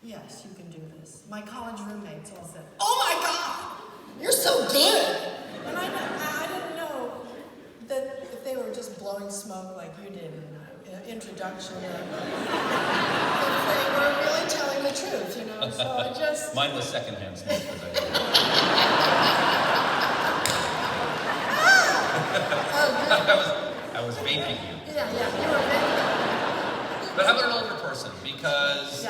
yes, you can do this. My college roommates all said, oh my God, you're so good. And I didn't know that if they were just blowing smoke like you did in the introduction, if they were really telling the truth, you know, so I just... Mine was secondhand smoke. I was vaping you. Yeah, you were vaping. But how about an older person? Because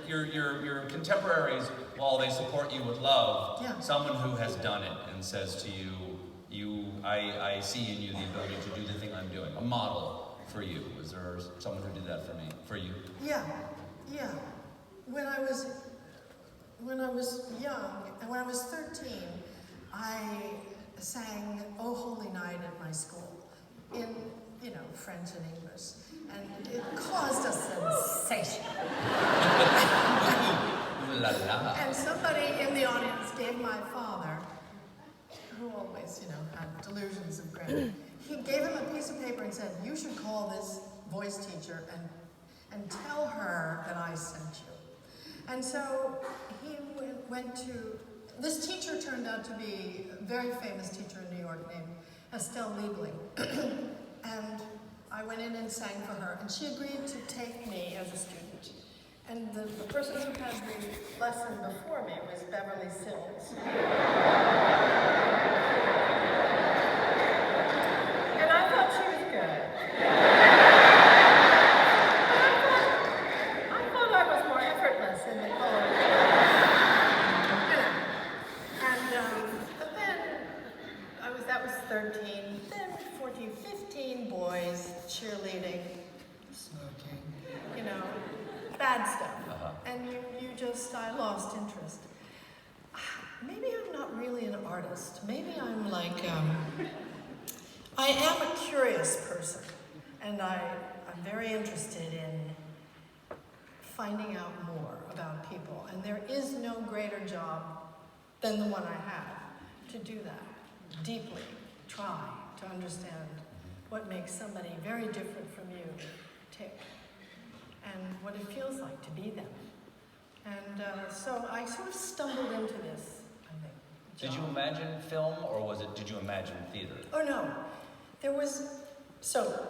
your contemporaries, while they support you with love, someone who has done it and says to you, I see in you the ability to do the thing I'm doing. A model for you. Was there someone who did that for you? Yeah. When I was young, and when I was 13, I sang "O Holy Night" at my school in, French and English, and it caused a sensation. Ooh la la. And somebody in the audience gave my father, who always, had delusions of grandeur, he gave him a piece of paper and said, you should call this voice teacher and tell her that I sent you. And so he went to, this teacher turned out to be a very famous teacher in New York named Estelle Liebling. And I went in and sang for her, and she agreed to take me as a student. And the person who had the lesson before me was Beverly Sills. And I thought she was good. I thought I was more effortless in the poem. But then, that was 13, then 14, 15 boys, cheerleading, smoking, bad stuff. And I lost interest. Maybe I'm not really an artist. Maybe I'm like, I am a curious person. And I'm very interested in finding out more about people. And there is no greater job than the one I have to do that. Deeply try to understand what makes somebody very different from you tick. And what it feels like to be them. And so I sort of stumbled into this, I think. Did you imagine film, or did you imagine theater? Oh no, there was, so.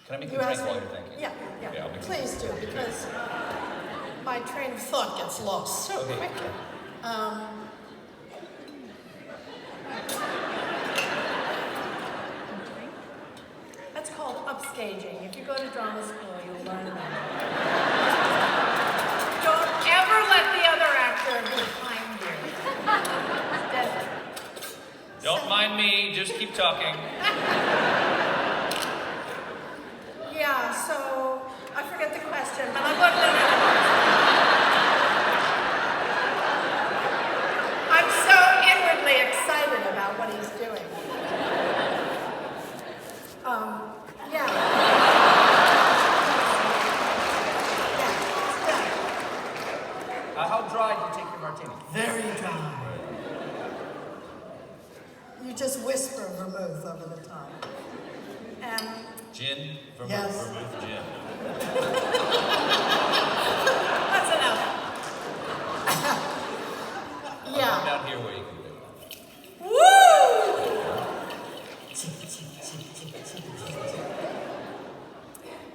Can I make you a drink while you're thinking? Yeah, please do, because my train of thought gets lost so quickly. That's called upstaging. If you go to drama school, you'll learn about it. Don't ever let the other actor behind you. Don't mind me, just keep talking. Yeah, so I forget the question, but I'm looking at it. I'm so inwardly excited about what he's doing. How dry do you take your martini? Very dry. You just whisper vermouth over the top. And gin? Vermouth, yes. Vermouth gin. That's enough. I'll come down here where you can do it. Woo!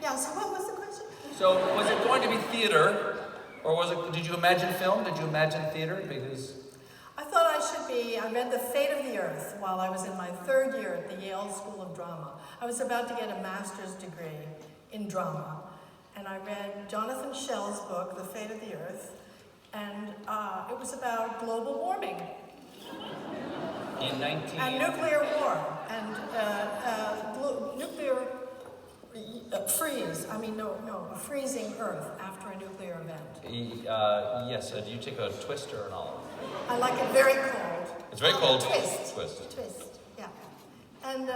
Yeah, so what was the question? So, was it going to be theater, or did you imagine film? Did you imagine theater? Because I thought I read The Fate of the Earth while I was in my 3rd year at the Yale School of Drama. I was about to get a master's degree in drama, and I read Jonathan Schell's book, The Fate of the Earth, and it was about global warming. In And nuclear war, and nuclear freeze, a freezing Earth after a nuclear event. Yes, do you take a twist or an olive? I like it very cold. It's very cold. Twist, yeah. And,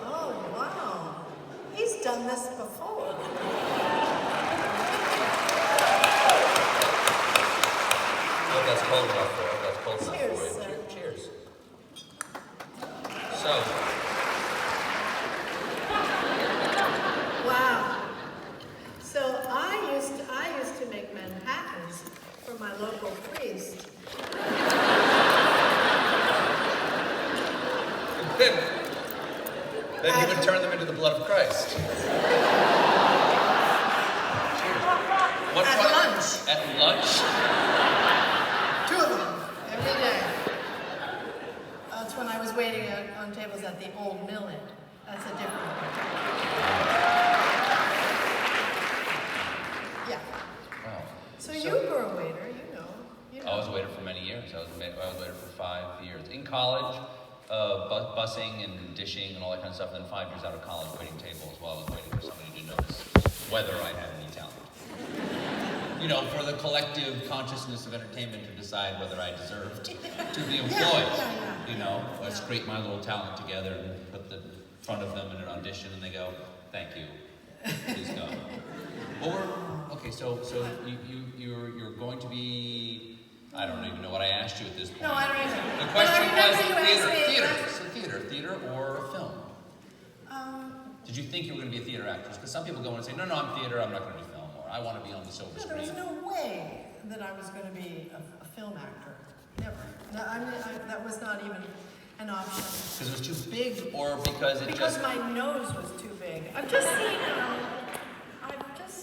oh, wow. He's done this before. Oh, that's cold enough for it. That's cold enough Cheers, for sir. Cheers. So, Then he would turn them into the blood of Christ. At lunch. At lunch? 2 of them, every day. That's when I was waiting on tables at the old mill inn. That's a different one. Yeah. Wow. So you were a waiter, you know. I was a waiter for many years. I was a waiter for 5 years. In college, busing and dishing and all that kind of stuff. And then 5 years out of college, waiting tables while I was waiting for somebody to notice whether I had any talent. You know, for the collective consciousness of entertainment to decide whether I deserved to be employed. You know, let's create my little talent together and put the front of them in an audition, and they go, "Thank you, please go." Okay, so you're going to be. I don't even know what I asked you at this point. No, I don't either. The question was theater or film. Did you think you were going to be a theater actress? Because some people go in and say, no, I'm theater, I'm not going to do film, or I want to be on the silver screen. There was no way that I was going to be a film actor. Never. No, that was not even an option. Because it was too big, or because it Because my nose was too big. I've just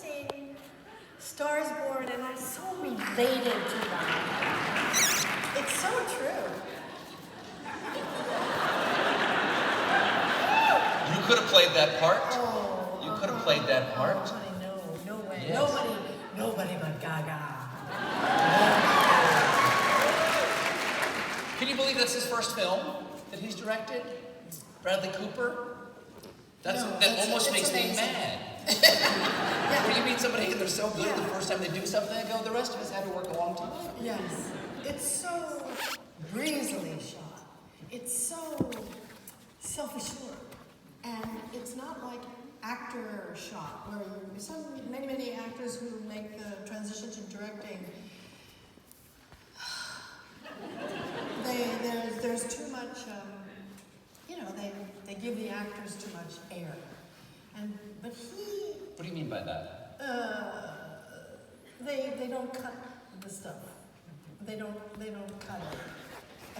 seen Stars Born, and I'm so related to that. It's so true. You could have played that part. Oh, you could have played that part. No way. Yes. Nobody but Gaga. Can you believe that's his first film that he's directed? Bradley Cooper? That almost makes me mad. When you meet somebody and they're so good the first time they do something, they go, the rest of us had to work a long time. Yes. It's so breezily shot. It's so self-assured. And it's not like actor shot, where many actors who make the transition to directing, there's too much, they give the actors too much air. But he... What do you mean by that? They don't cut the stuff. They don't cut it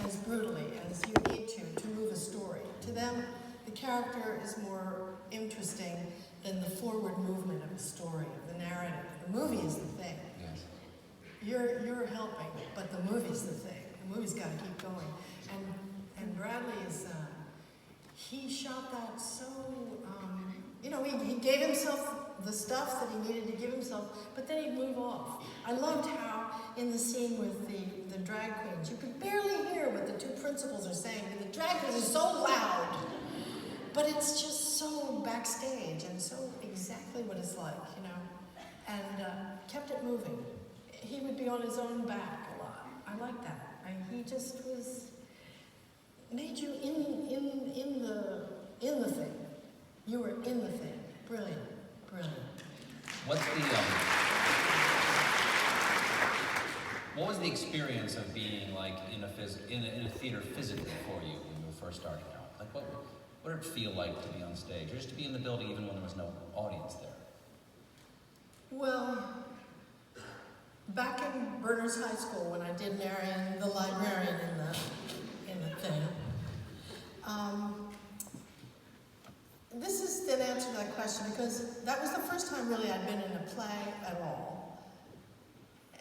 as brutally as you need to move a story. To them, the character is more interesting than the forward movement of the story, of the narrative. The movie is the thing. Yes. You're helping, but the movie's the thing. The movie's got to keep going. And Bradley is, he shot that so, he gave himself the stuff that he needed to give himself, but then he'd move off. I loved how in the scene with the drag queens, you could barely hear what the two principals are saying, and the drag queens are so loud. But it's just so backstage and so exactly what it's like, and kept it moving. He would be on his own back a lot. I like that. He just made you in the thing. You were in the thing. Brilliant. What was the experience of being like in a theater physically for you when you were first starting out? Like what did it feel like to be on stage, or just to be in the building even when there was no audience there? Well, back in Berners High School, when I did Marion, the librarian in the thing, this didn't answer that question because that was the first time really I'd been in a play at all,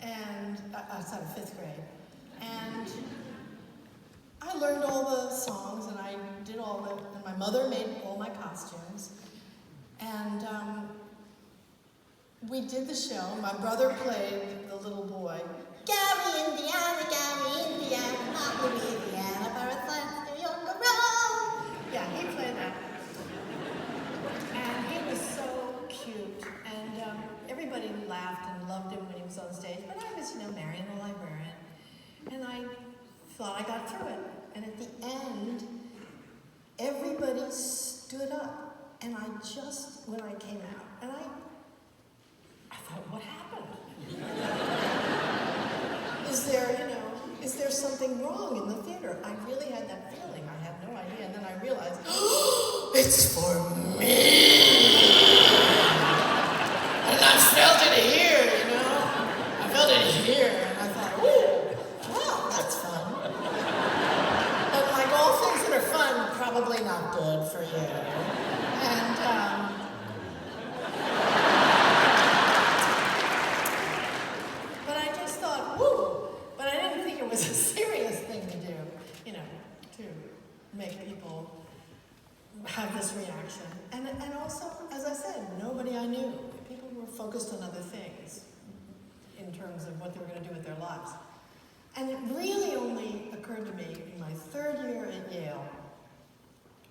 and outside of 5th grade, and I learned all the songs and I did and my mother made all my costumes, and we did the show. My brother played the little boy. Gary, Indiana, not Louisiana, Paris, New York, around. Yeah, he played that. And he was so cute. And everybody laughed and loved him when he was on stage. But I was, Marion the librarian. And I thought I got through it. And at the end, everybody stood up. And when I came out, and I thought, what happened? Is there something wrong in the theater? I really had that feeling. I had no idea. And then I realized, it's for me. And I felt it here, I felt it here. And I thought, oh, wow, that's fun. But like all things that are fun, probably not good for you. And, but I just thought, woo! But I didn't think it was a serious thing to do, you know, to make people have this reaction. And also, as I said, nobody I knew. People were focused on other things in terms of what they were going to do with their lives. And it really only occurred to me in my third year at Yale,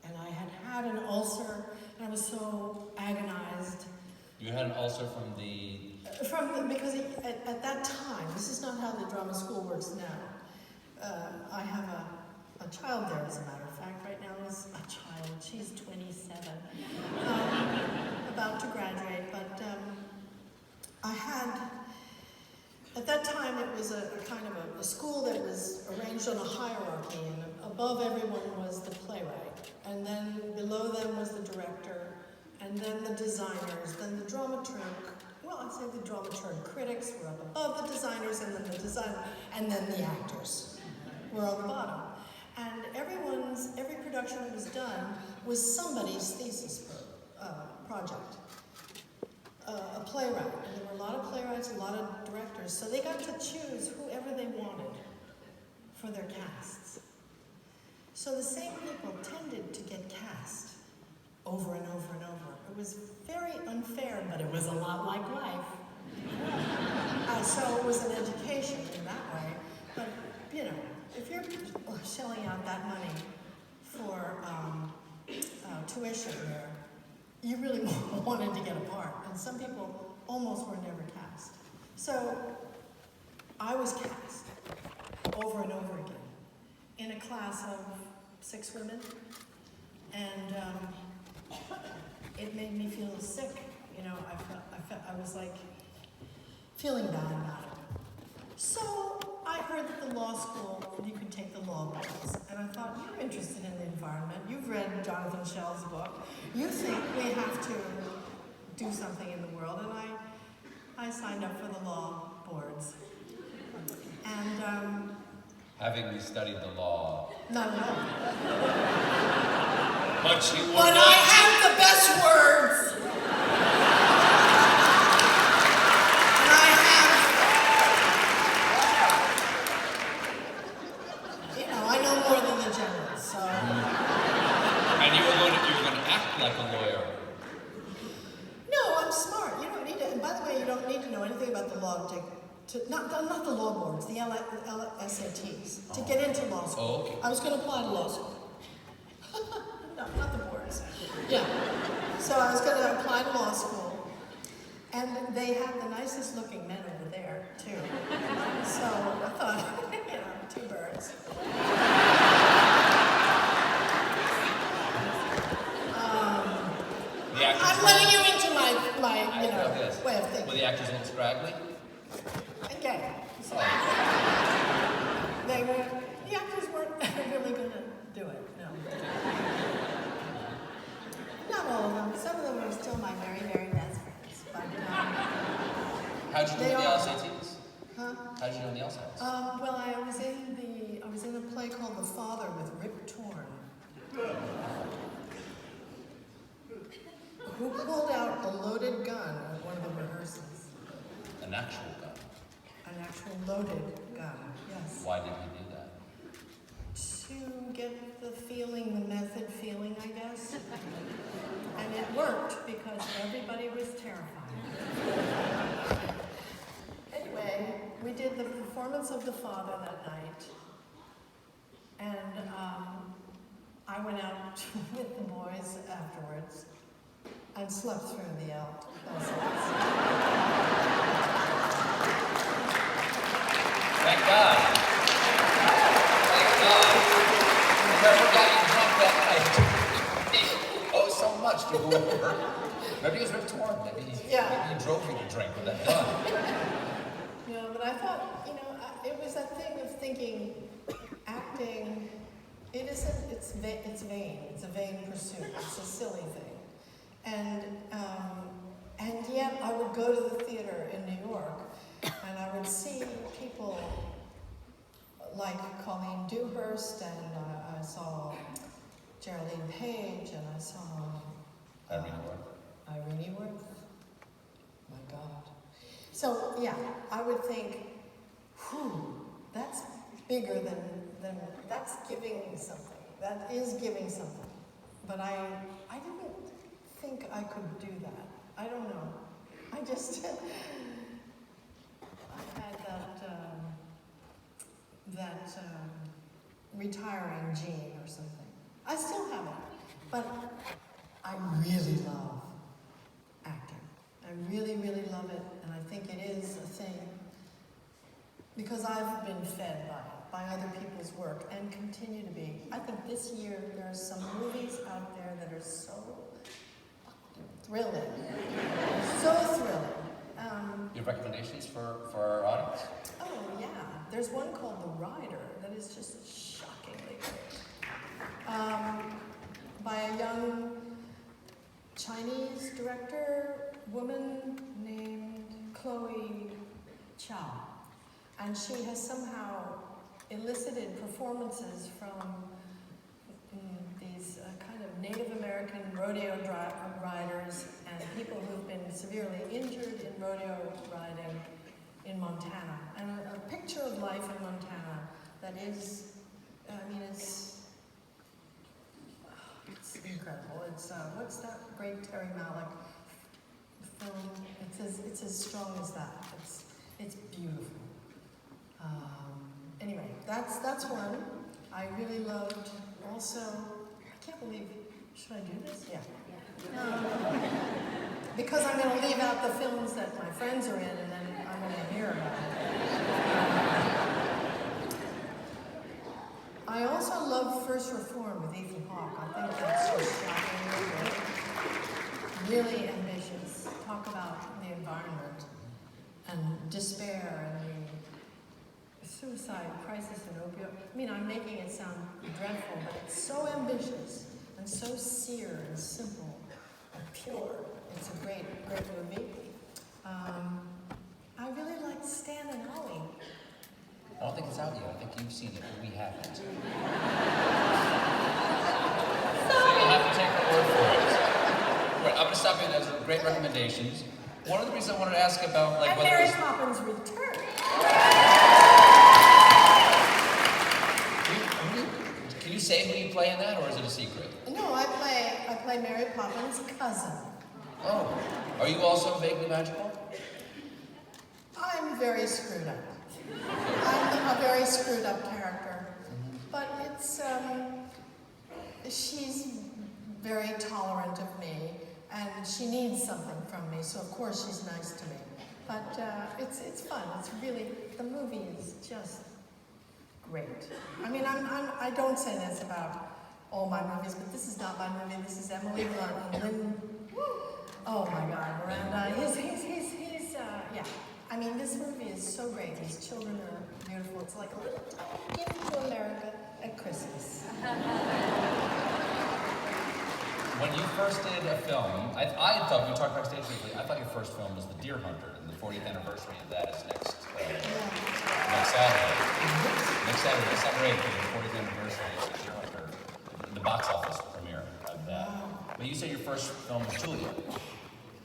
and I had had an ulcer, and I was so agonized. You had an ulcer from the... Because at that time, this is not how the drama school works now. I have a child there, as a matter of fact. Right now is a child. She's 27, about to graduate. But I had, at that time, it was a kind of a school that was arranged on a hierarchy, and above everyone was the playwright, and then below them was the director, and then the designers, then the dramaturg. Well, I'd say the dramaturg critics were up above the designers, and then the designer, and then the actors were on the bottom. And every production that was done was somebody's thesis project. A playwright, and there were a lot of playwrights, a lot of directors, so they got to choose whoever they wanted for their casts. So the same people tended to get cast over and over and over. It was very unfair, but it was a lot like life. So it was an education in that way. But, you know, if you're shelling out that money for tuition there, you really wanted to get a part. And some people almost were never cast. So I was cast over and over again in a class of 6 women. And it made me feel sick. You know, I was like feeling bad about it. So I heard that the law school, you could take the law boards. And I thought, you're interested in the environment. You've read Jonathan Schell's book. You think we have to do something in the world. And I signed up for the law boards. And Having studied the law. not at all. But I have the best words. And I have, you know, I know more than the generals, so. And you were going to act like a lawyer. No, I'm smart. You don't need to, and by the way, you don't need to know anything about the law not the law boards, the SATs, to get into law school. Oh, okay. I was going to apply to law school. No, not the boards. Yeah. So I was going to apply to law school, and they had the nicest looking men over there, too. So I thought, you know, 2 birds. I'm letting you into my you know, way of thinking. Were the actors a little scraggly? Okay. So the actors weren't really going to do it, no. Not all of them. Some of them are still my very, very best friends. But, How'd you do in the LSATs? Huh? How'd you do in the LSATs? Well, I was in a play called The Father with Rip Torn, who pulled out a loaded gun at one of the rehearsals. An actual gun. An actual loaded gun, yes. Why did he do that? To get the feeling, the method feeling, I guess. And it worked because everybody was terrified. Anyway, we did the performance of The Father that night. And I went out with the boys afterwards and slept through the LSATs. Thank God. Thank God. Whoever got you drunk that night, you owe so much to whoever. Maybe it was Rip Torn. Maybe he drove you to drink with that gun. No, but I thought, you know, it was that thing of thinking, acting, it's vain. It's a vain pursuit. It's a silly thing. And yet I would go to the theater in New York, and I would see people like Colleen Dewhurst, and I saw Page, and I saw Irene Worth. My God. So yeah, I would think, that's bigger than that's giving something. That is giving something. But I didn't think I could do that. I don't know. I just I had that retiring gene or something. I still have it, but I really love acting. I really, really love it, and I think it is a thing because I've been fed by other people's work and continue to be. I think this year there are some movies out there that are so thrilling, so thrilling. You have recommendations for our audience? Oh yeah, there's one called The Rider that is just shockingly great. By a young Chinese director, woman named Chloe Chow. And she has somehow elicited performances from these kind of Native American rodeo riders and people who've been severely injured in rodeo riding in Montana. And a picture of life in Montana that is, it's incredible. It's, what's that great Terry Malick film? It's as strong as that. It's beautiful. Anyway, that's one. I really loved also, I can't believe, should I do this? Yeah. Because I'm going to leave out the films that my friends are in and then I'm going to hear about it. I also love First Reform with Ethan Hawke. I think that's just shocking, really ambitious. Talk about the environment and despair and the suicide crisis and opioid. I mean, I'm making it sound dreadful, but it's so ambitious and so seared and simple and pure. It's a great, great movie. I really liked Stan and Ollie. I don't think it's out yet. I think you've seen it, but we haven't. So you'll have to take our word for it. Right, I'm going to stop you. Those are great recommendations. One of the reasons I wanted to ask about, like, and whether Mary Poppins Return. Can you say who you play in that, or is it a secret? No, I play Mary Poppins' cousin. Oh, are you also vaguely magical? I'm very screwed up. I'm a very screwed up character. But it's, she's very tolerant of me, and she needs something from me, so of course she's nice to me. But it's fun. It's really, the movie is just great. I mean, I don't say this about all my movies, but this is not my movie. This is Emily Blunt and Lynn. Oh my God, Miranda. Yeah. I mean, this movie is so great. These children are beautiful. It's like a little tiny gift to America at Christmas. When you first did a film, I thought, we talked backstage briefly, I thought your first film was The Deer Hunter, and the 40th anniversary of that is next Saturday. Next Saturday, December 8th, the 40th anniversary of The Deer Hunter, the box office premiere of that. Wow. But you said your first film was Julia.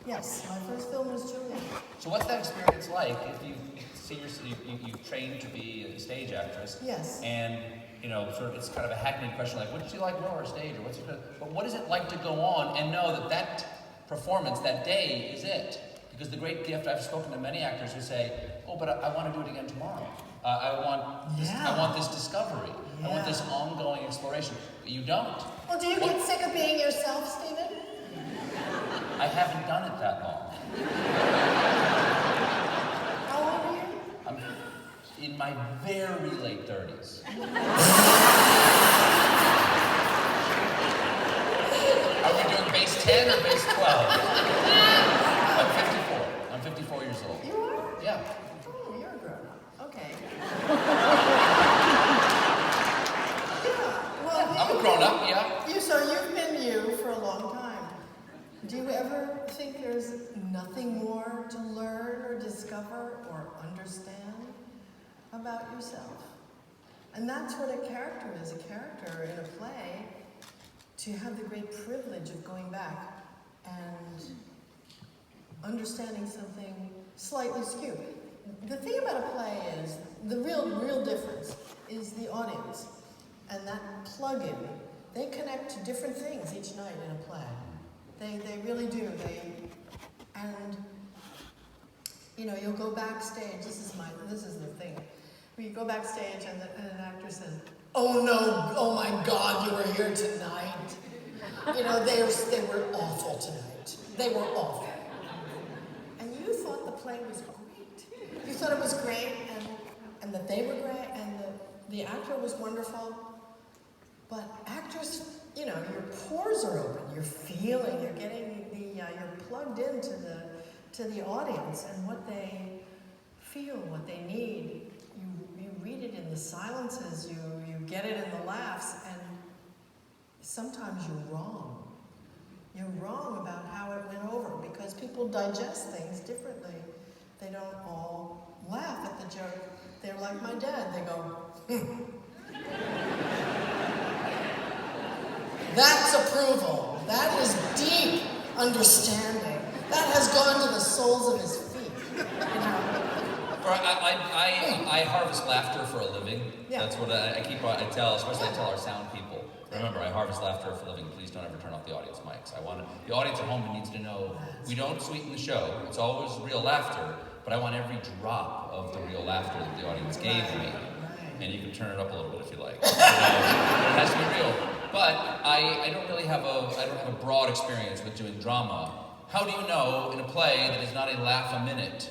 Yes, my first film was Julia. So what's that experience like if you see you trained to be a stage actress? Yes. And sort of, it's kind of a hackneyed question like, what did you like more, stage, or but what is it like to go on and know that performance, that day is it? Because the great gift, I've spoken to many actors who say, oh, but I want to do it again tomorrow. I want this discovery. Yeah. I want this ongoing exploration. But you don't. Well, do you get sick of being yourself, Stephen? I haven't done it that long. How old are you? I'm in my very late 30s. Are we doing base 10 or base 12? I'm 54 years old. You are? Yeah. Oh, you're a grown-up. Okay. I'm a grown-up, yeah. So you've been you for a long time. Do you ever think there's nothing more to learn or discover or understand about yourself? And that's what a character is. A character in a play to have the great privilege of going back and understanding something slightly skewed. The thing about a play is, the real difference is the audience. And that plug-in, they connect to different things each night in a play. They really do. And you know, you'll go backstage, this is the thing. Where you go backstage and an actor says, "Oh no, oh my God, you were here tonight." You know, they were awful tonight. They were awful. And you thought the play was great. You thought it was great, and that they were great, and the actor was wonderful. But actors, you know, your pores are open. You're feeling. You're getting you're plugged into the audience and what they feel, what they need. You read it in the silences. You get it in the laughs, and sometimes you're wrong. You're wrong about how it went over because people digest things differently. They don't all laugh at the joke. They're like my dad. They go, That's approval. That is deep understanding. That has gone to the soles of his feet. You know? I harvest laughter for a living. Yeah. That's what I tell, especially I tell our sound people. Remember, I harvest laughter for a living. Please don't ever turn off the audience mics. The audience at home needs to know we don't sweeten the show. It's always real laughter, but I want every drop of the real laughter that the audience gave me. And you can turn it up a little bit if you like. It has to be real. But I don't really have a broad experience with doing drama. How do you know in a play that is not a laugh a minute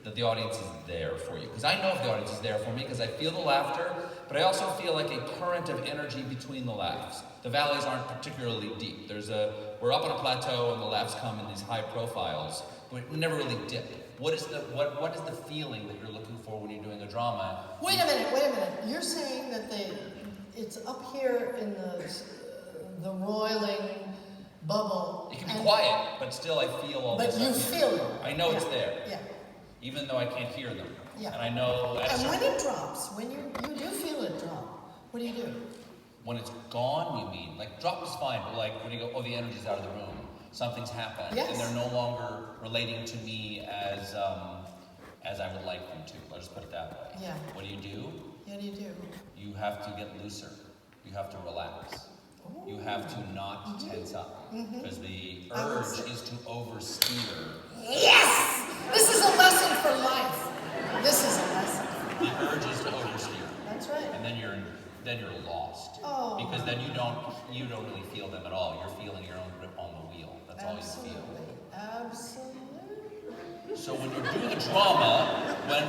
that the audience is there for you? Because I know if the audience is there for me because I feel the laughter, but I also feel like a current of energy between the laughs. The valleys aren't particularly deep. We're up on a plateau and the laughs come in these high profiles, but we never really dip. What is the feeling that you're looking for when you're doing a drama? Wait a minute. You're saying that it's up here in the roiling bubble. It can be quiet, but still I feel all this. But you feel it. I know it's there. Yeah. Even though I can't hear them. Yeah. And I know. And when it drops, when you do feel it drop, what do you do? When it's gone, you mean? Like drop is fine, but like when you go, the energy's out of the room. Something's happened, yes. And they're no longer relating to me as I would like them to. Let's just put it that way. Yeah. What do? What do you do? You have to get looser. You have to relax. Ooh. You have to not tense up. Because the urge is to oversteer. Yes! This is a lesson for life. This is a lesson. The urge is to oversteer. That's right. And then you're lost. Oh. Because then you don't really feel them at all. You're feeling your own grip on the wheel. That's Absolutely. all you feel. Absolutely. So when you're doing a drama, when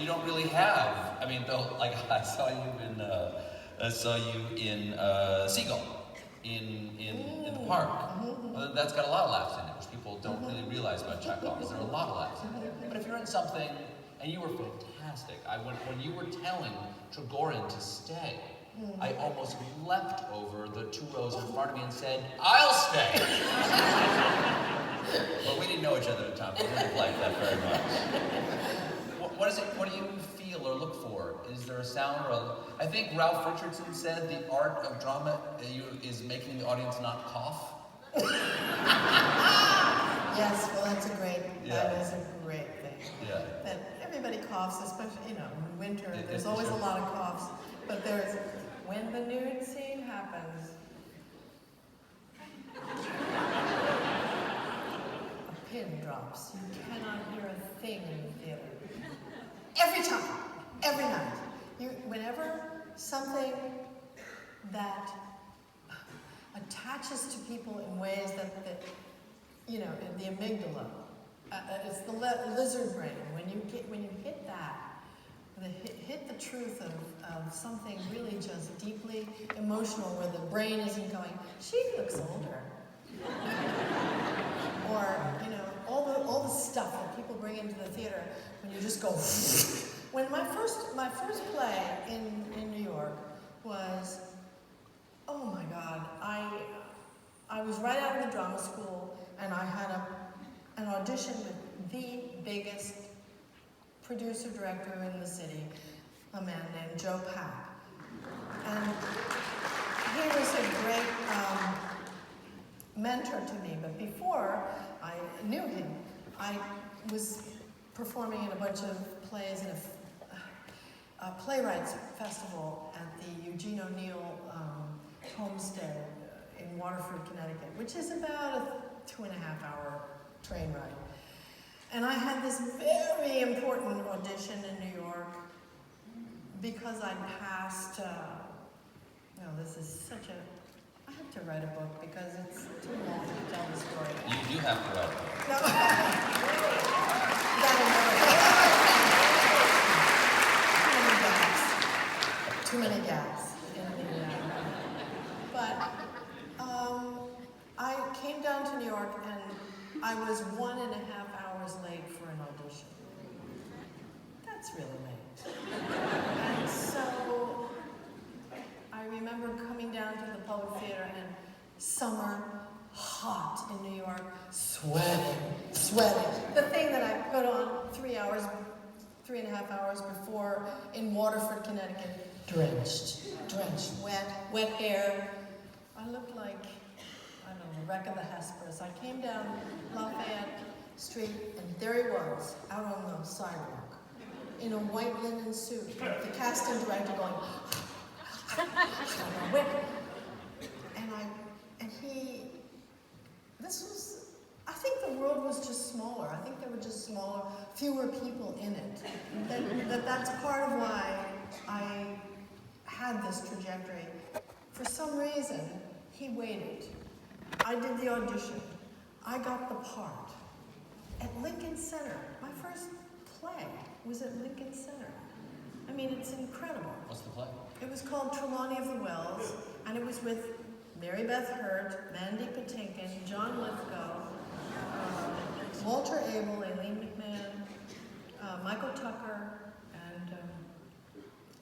you don't really have, I mean, like I saw you in Seagull in the park. Well, that's got a lot of laughs in it, which people don't really realize about Chekhov. There are a lot of laughs in it. But if you're in something, and you were fantastic. When you were telling Trigorin to stay, I almost leapt over the 2 rows in front of me and said, "I'll stay." But we didn't know each other at the time. We didn't like that very much. What do you feel or look for? Is there a sound I think Ralph Richardson said the art of drama is making the audience not cough. Yes, well that is a great thing. Yeah. That everybody coughs, especially, in winter, there's always a lot of coughs. But when the nude scene happens, a pin drops. You cannot hear a thing in the theater. Every time, every night. Whenever something that attaches to people in ways that the amygdala, it's the lizard brain. When you hit that, hit the truth of something really just deeply emotional, where the brain isn't going, she looks older, or all the stuff that people bring into the theater. When you just go, when my first play in New York was, oh my God, I was right out of the drama school, and I had an audition with the biggest producer-director in the city, a man named Joe Pack. And he was a great mentor to me, but before I knew him, I was performing in a bunch of plays in a playwrights festival at the Eugene O'Neill homestead in Waterford, Connecticut, which is about a 2.5-hour train ride. And I had this very important audition in New York because I'd passed, this is such a, I have to write a book because it's too long to tell the story. You do have to write a book. No. That'll never happen. Too many gaps. But I came down to New York and I was 1.5 hours late for an audition. That's really late. And so I remember coming down to the Public Theater and summer, hot in New York, sweating. The thing that I put on 3.5 hours before in Waterford, Connecticut, drenched, wet hair. I looked like, I don't know, the wreck of the Hesperus. I came down Lafayette Street, and there he was, out on the sidewalk, in a white linen suit, the casting director going, I think the world was just smaller. I think there were just fewer people in it. That's part of why I had this trajectory. For some reason, he waited. I did the audition. I got the part. At Lincoln Center. My first play was at Lincoln Center. I mean, it's incredible. What's the play? It was called Trelawney of the Wells, and it was with Mary Beth Hurt, Mandy Patinkin, John Lithgow, Walter Abel, Aileen McMahon, Michael Tucker, and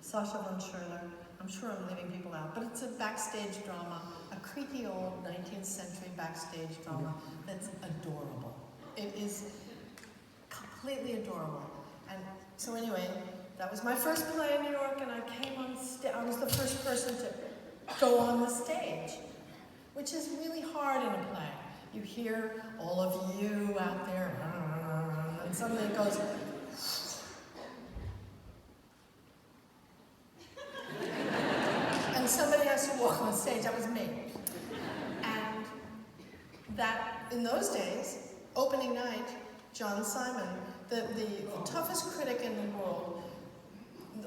Sasha von Schirler. I'm sure I'm leaving people out, but it's a backstage drama, a creepy old 19th century backstage drama that's adorable. It is completely adorable. And so anyway, that was my first play in New York, and I came on stage. I was the first person to go on the stage, which is really hard in a play. You hear all of you out there, and suddenly it goes, and somebody has to walk on stage. That was me. And that, in those days, opening night, John Simon, the toughest critic in the world,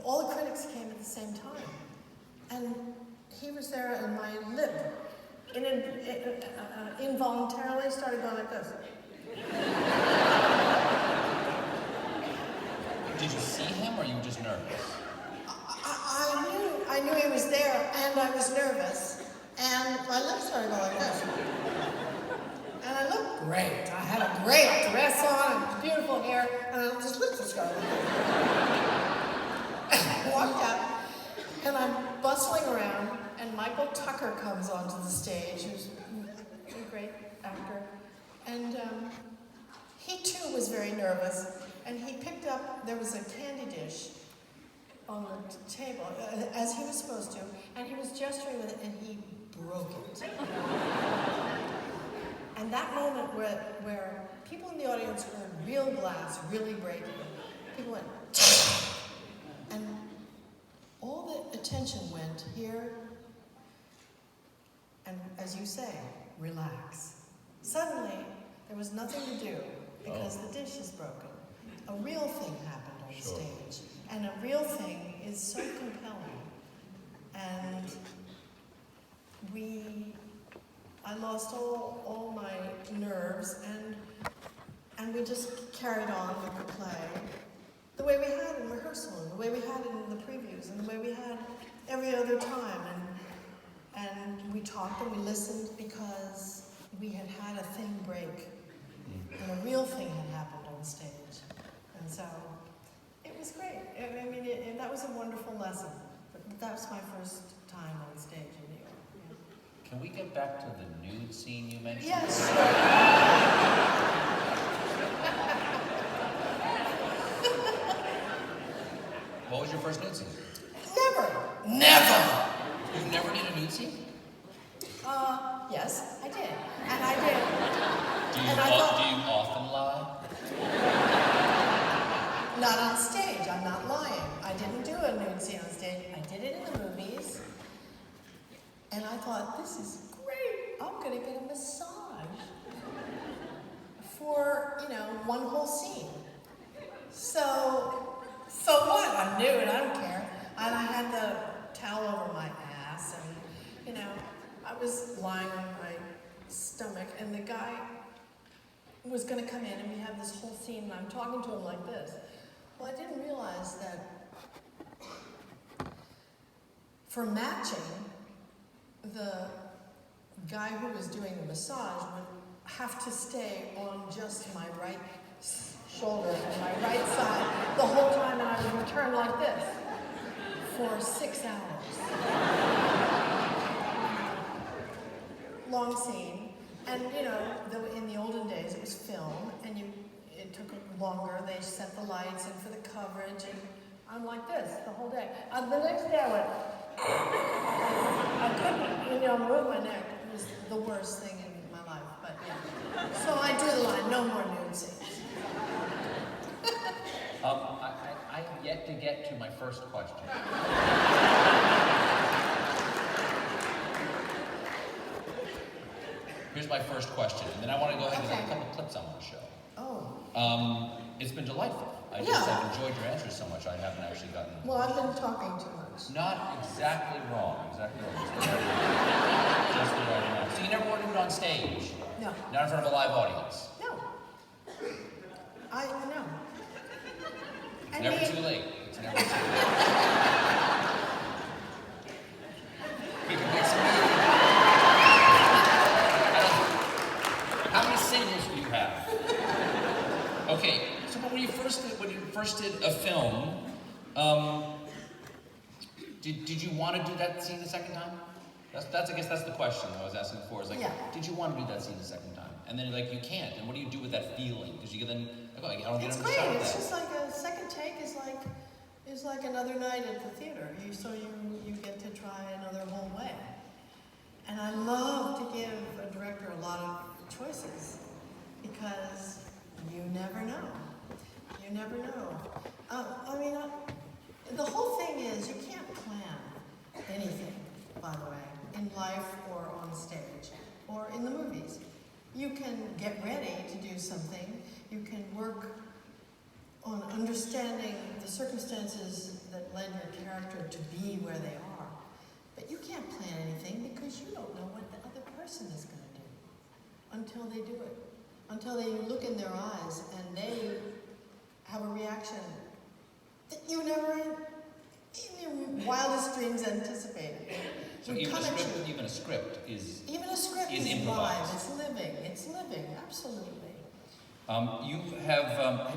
all the critics came at the same time. And he was there, and my lip involuntarily started going like this. Did you see him, or you were just nervous? I knew he was there, and I was nervous, and my lips started going like this. And I looked great. I had a great dress on, and beautiful hair, and just lips just going like this. I walked out, and I'm bustling around, and Michael Tucker comes onto the stage, who's a great actor, and he too was very nervous, and he picked up, there was a candy dish on the table, as he was supposed to, and he was gesturing with it, and he broke it. And that moment where people in the audience heard real glass really breaking, people went, and all the attention went here, and as you say, relax. Suddenly, there was nothing to do because the dish is broken. A real thing happened on stage, and a real thing is so compelling. And I lost all my nerves, and we just carried on with the play the way we had in rehearsal, and the way we had it in the previews, and the way we had every other time. And we talked and we listened because we had had a thing break, and a real thing had happened on stage. And so it was great. I mean, that was a wonderful lesson. But that was my first time on stage in New York. Yeah. Can we get back to the nude scene you mentioned? Yes, What was your first nude scene? Never. You've never did a nude scene? Yes, I did. And I did. Do you often lie? Not on stage, I'm not lying. I didn't do a nude scene on stage. I did it in the movies. And I thought, this is great. I'm gonna get a massage for, one whole scene. So what? I'm nude, I don't care. And I had the towel over my ass and, I was lying on my stomach and the guy was gonna come in and we have this whole scene and I'm talking to him like this. Well, I didn't realize that for matching, the guy who was doing the massage would have to stay on just my right shoulder and my right side the whole time, and I would return like this for 6 hours. Long scene, and in the olden days it was film, and it took longer. They set the lights in for the coverage, and I'm like this the whole day. The next day I went. I couldn't, move my neck. It was the worst thing in my life, but yeah. So I do the line, no more nude scenes. I have yet to get to my first question. Here's my first question, and then I want to go ahead and get a couple clips I want to show. Oh. It's been delightful. I've enjoyed your answers so much I haven't actually gotten... Well, I've been talking too much. Not exactly wrong. Exactly wrong. Just the right amount. So you never wore nude on stage? No. Not in front of a live audience? No. No. It's never too late. It's never too late. We can make some music. How many singles do you have? Okay, so when you first did a film, did you want to do that scene the second time? I guess that's the question I was asking before. Is like, did you want to do that scene the second time? And then you can't. And what do you do with that feeling? Because you then I don't get it's on great. the shot It's that. just like a second take is like another night at the theater. You get to try another whole way. And I love to give a director a lot of choices because you never know. You never know. The whole thing is you can't plan anything, by the way, in life or on stage or in the movies. You can get ready to do something. You can work on understanding the circumstances that led your character to be where they are. But you can't plan anything because you don't know what the other person is going to do until they do it. Until they look in their eyes and they have a reaction that you never in your wildest dreams anticipated. So even a script is improvised. Live. It's living, absolutely. You have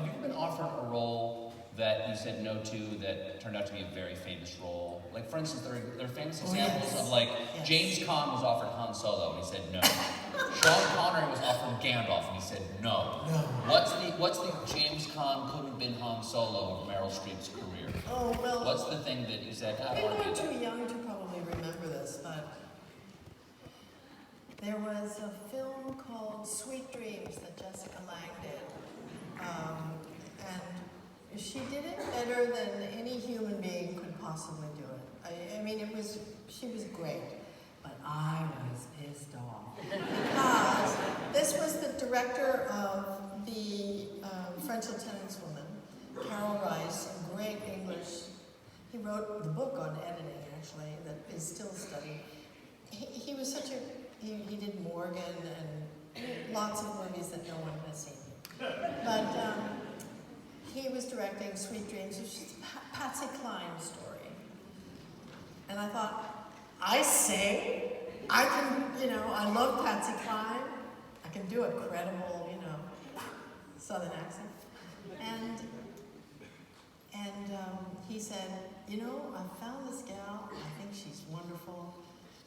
you ever been offered a role that you said no to that turned out to be a very famous role? Like, for instance, there are famous examples of James Caan was offered Han Solo and he said no. Sean Connery was offered Gandalf and he said no. What's the James Caan couldn't have been Han Solo of Meryl Streep's career? Oh, well. What's the thing that you said, I People want to are do that? too young to probably remember this, but there was a film called Sweet Dreams that Jessica Lange did. And she did it better than any human being could possibly do it. She was great, but I was pissed off. Because this was the director of the French Lieutenant's Woman, Carol Rice, a great English. He wrote the book on editing, actually, that is still studied. He was such a, he did Morgan and lots of movies that no one has seen. But he was directing Sweet Dreams, which is a Patsy Cline story. And I thought, I sing? I can, I love Patsy Cline. I can do a credible, Southern accent. And he said, I found this gal, I think she's wonderful,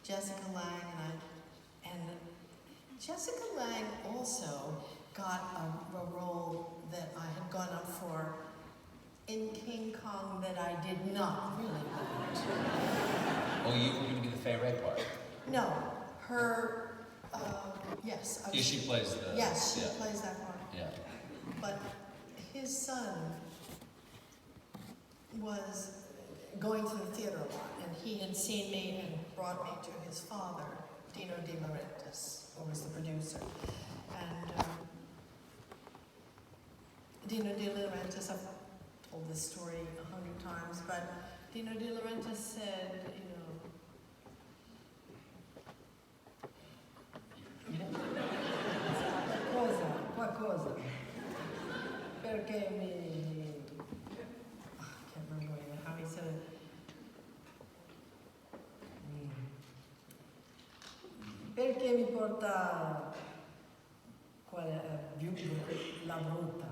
Jessica Lange, and Jessica Lange also got a role that I had gone up for in King Kong that I did not really want. Oh, you were going to be the Fay Wray part? No, Her, yes. Yeah, she plays the... Yes, she yeah. plays that part. Yeah. But his son was going to the theater a lot, and he had seen me and brought me to his father, Dino De Laurentiis, who was the producer. And Dino De Laurentiis, I've told this story 100 times, but Dino De Laurentiis said, qualcosa, perché mi... I can't remember how he said it. Perché mi porta la brutta?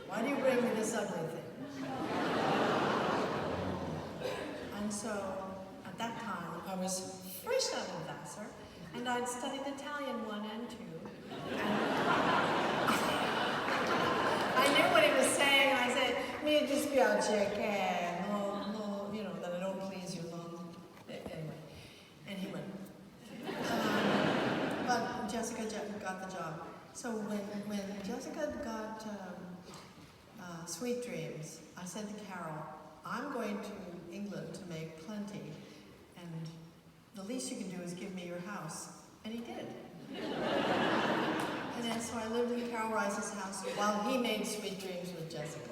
Why do you bring me this ugly thing? And so, at that time, I was fresh out of Vassar, and I'd studied Italian 1 and 2. I knew what he was saying, and I said, mi dispiace che no, that I don't please you, no. Anyway, and he went. But Jessica got the job. So when Jessica got Sweet Dreams, I said to Carol, I'm going to England to make plenty, and the least you can do is give me your house. And he did. And then so I lived in Carol Rice's house while he made Sweet Dreams with Jessica.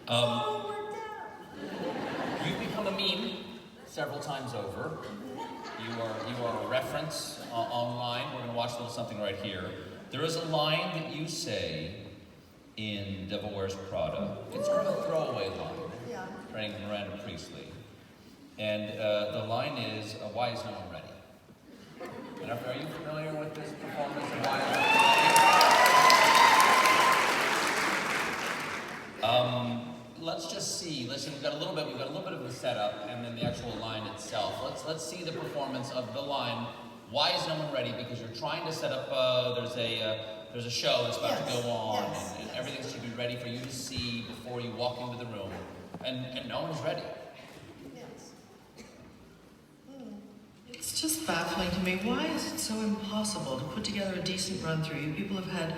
So it worked out. You've become a meme several times over. You are a reference online. We're going to watch a little something right here. There is a line that you say in Devil Wears Prada. It's sort of a throwaway line. Yeah. Writing Miranda Priestley. And the line is, why is no one ready? And are you familiar with this performance and why is no one ready? Let's just see. Listen, we've got a little bit of the setup and then the actual line itself. Let's see the performance of the line. Why is no one ready? Because you're trying to set up. There's a show that's about to go on, and everything should be ready for you to see before you walk into the room, and no one's ready. It's just baffling to me. Why is it so impossible to put together a decent run-through? You people have had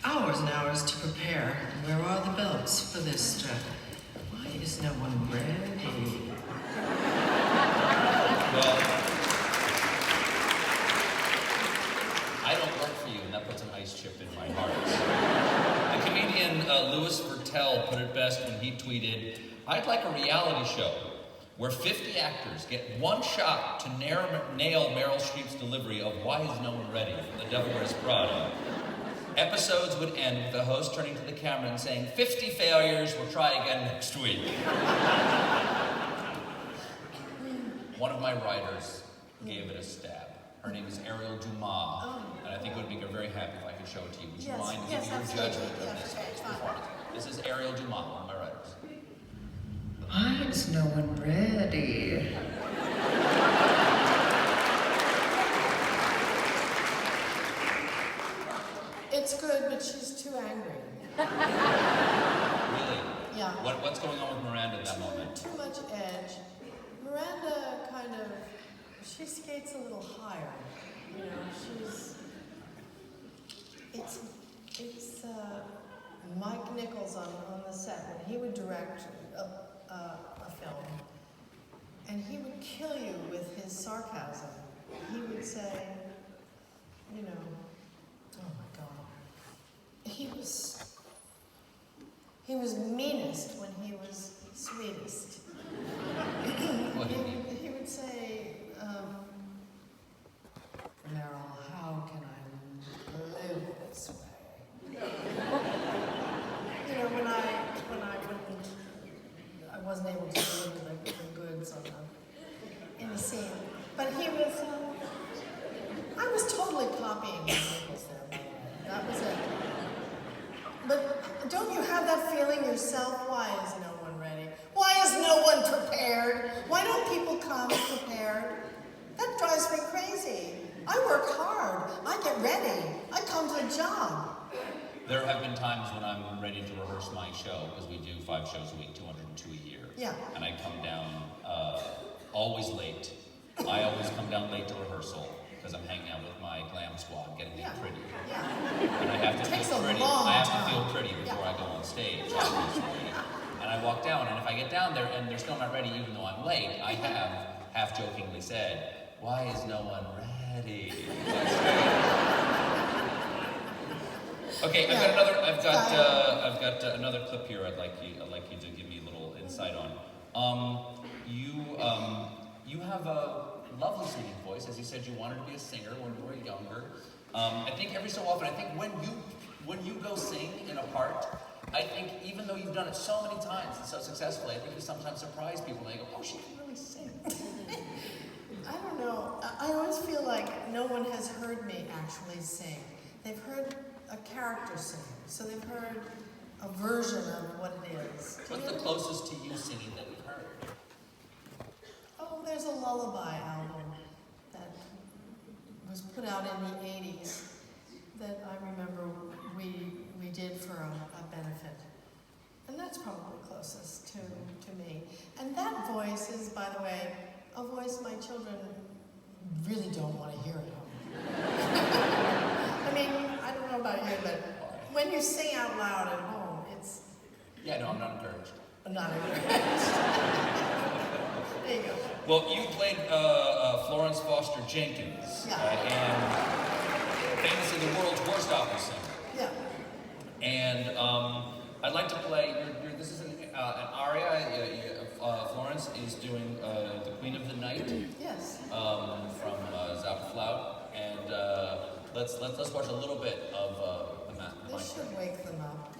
hours and hours to prepare. Where are the belts for this strap? Why is no one ready? Well, I don't work for you, and that puts an ice chip in my heart. The comedian Louis Vertel put it best when he tweeted, I'd like a reality show where 50 actors get one shot to nail Meryl Streep's delivery of Why Is No One Ready from The Devil Wears Prada. Episodes would end with the host turning to the camera and saying, 50 failures, we'll try again next week. One of my writers gave it a stab. Her name is Ariel Dumas, and I think it would make her very happy if I could show it to you. Would you mind giving your judgment of this performance? This is Ariel Dumas, one of my writers. Why is no one ready? It's good, but she's too angry. Really? Yeah. What's going on with Miranda at that moment? Too much edge. Miranda she skates a little higher. It's Mike Nichols on the set when he would direct a film, and he would kill you with his sarcasm. He would say, oh my God. He was meanest when he was sweetest. What do you mean? He would say, Meryl, how can I live this way? I wasn't able to deliver the goods in the scene. But he was, I was totally copying Nichols there, by the way. That was it. But don't you have that feeling yourself? Why is no one ready? Why is no one prepared? Why don't people come prepared? That drives me crazy. I work hard. I get ready. I come to the job. There have been times when I'm ready to rehearse my show, because we do 5 shows a week, 202 a year. Yeah. And I come down always late, I always come down late to rehearsal because I'm hanging out with my glam squad, getting it pretty. Yeah. And I have to Takes feel a pretty. long I have time. to feel pretty before I go on stage, obviously. And I walk down, and if I get down there and they're still not ready, even though I'm late, I have half-jokingly said, "Why is no one ready?" Okay, I've got another clip here. I'd like you to give me a little insight on. You have a lovely singing voice. As you said, you wanted to be a singer when you were younger. I think every so often, when you go sing in a part, I think even though you've done it so many times and so successfully, I think you sometimes surprise people. And they go, "Oh, she can really sing." I don't know. I always feel like no one has heard me actually sing. They've heard a character sing, so they've heard a version of what it is. What's the closest to you singing that you've heard? Oh, there's a lullaby album that was put out in the 80s that I remember we did for a benefit. And that's probably closest to me. And that voice is, by the way, a voice my children really don't want to hear at home. I mean, I don't know about you, but when you sing out loud at home, it's... Yeah, no, I'm not encouraged. Not encouraged. There you go. Well, you played Florence Foster Jenkins, and famously the world's worst opera singer. Yeah. And I'd like to play. This is an aria. Florence is doing the Queen of the Night. Yes. From Zapflaut, and let's watch a little bit of the map. This should wake them up.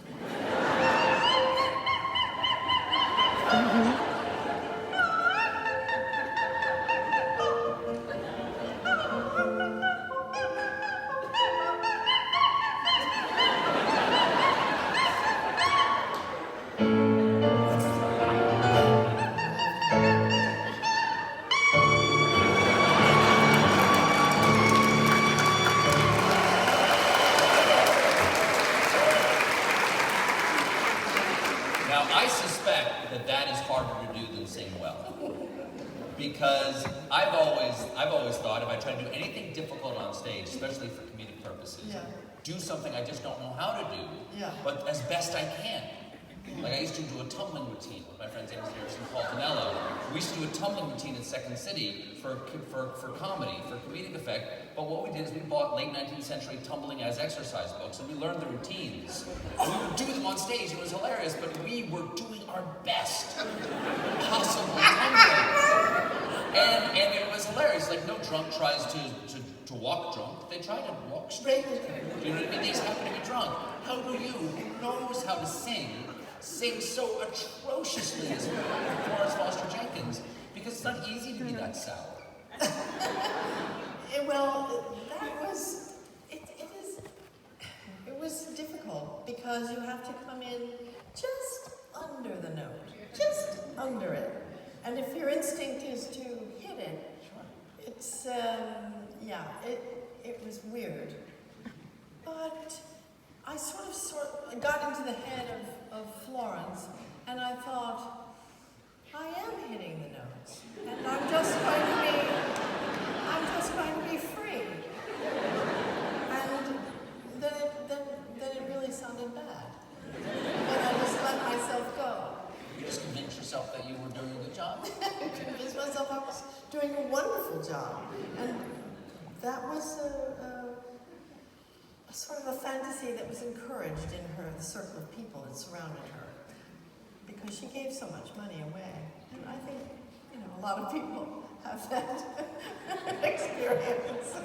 Because I've always thought if I try to do anything difficult on stage, especially for comedic purposes, do something I just don't know how to do, but as best I can. Like I used to do a tumbling routine with my friends Amos Harris and Paul Tonello. We used to do a tumbling routine in Second City for comedy, for comedic effect. But what we did is we bought late 19th century tumbling as exercise books, and we learned the routines. And we would do them on stage. It was hilarious, but we were doing our best possible tumbling. And it was hilarious. Like no drunk tries to walk drunk. They try to walk straight. Do you know what I mean? They just happen to be drunk. How do you, who knows how to sing so atrociously as Florence Foster Jenkins? Because it's not easy to be that sour. Well, it was difficult because you have to come in just under the note, just under it. And if your instinct is to hit it, it's, it was weird. But I sort of got into the head of Florence, and I thought, I am hitting the notes, and I'm just going to be free. And then it really sounded bad. And I just let myself go. You just convinced yourself that you were doing a good job? I convinced myself I was doing a wonderful job. And that was a sort of a fantasy that was encouraged in her, the circle of people that surrounded her. Because she gave so much money away. And I think, a lot of people have that experience. Have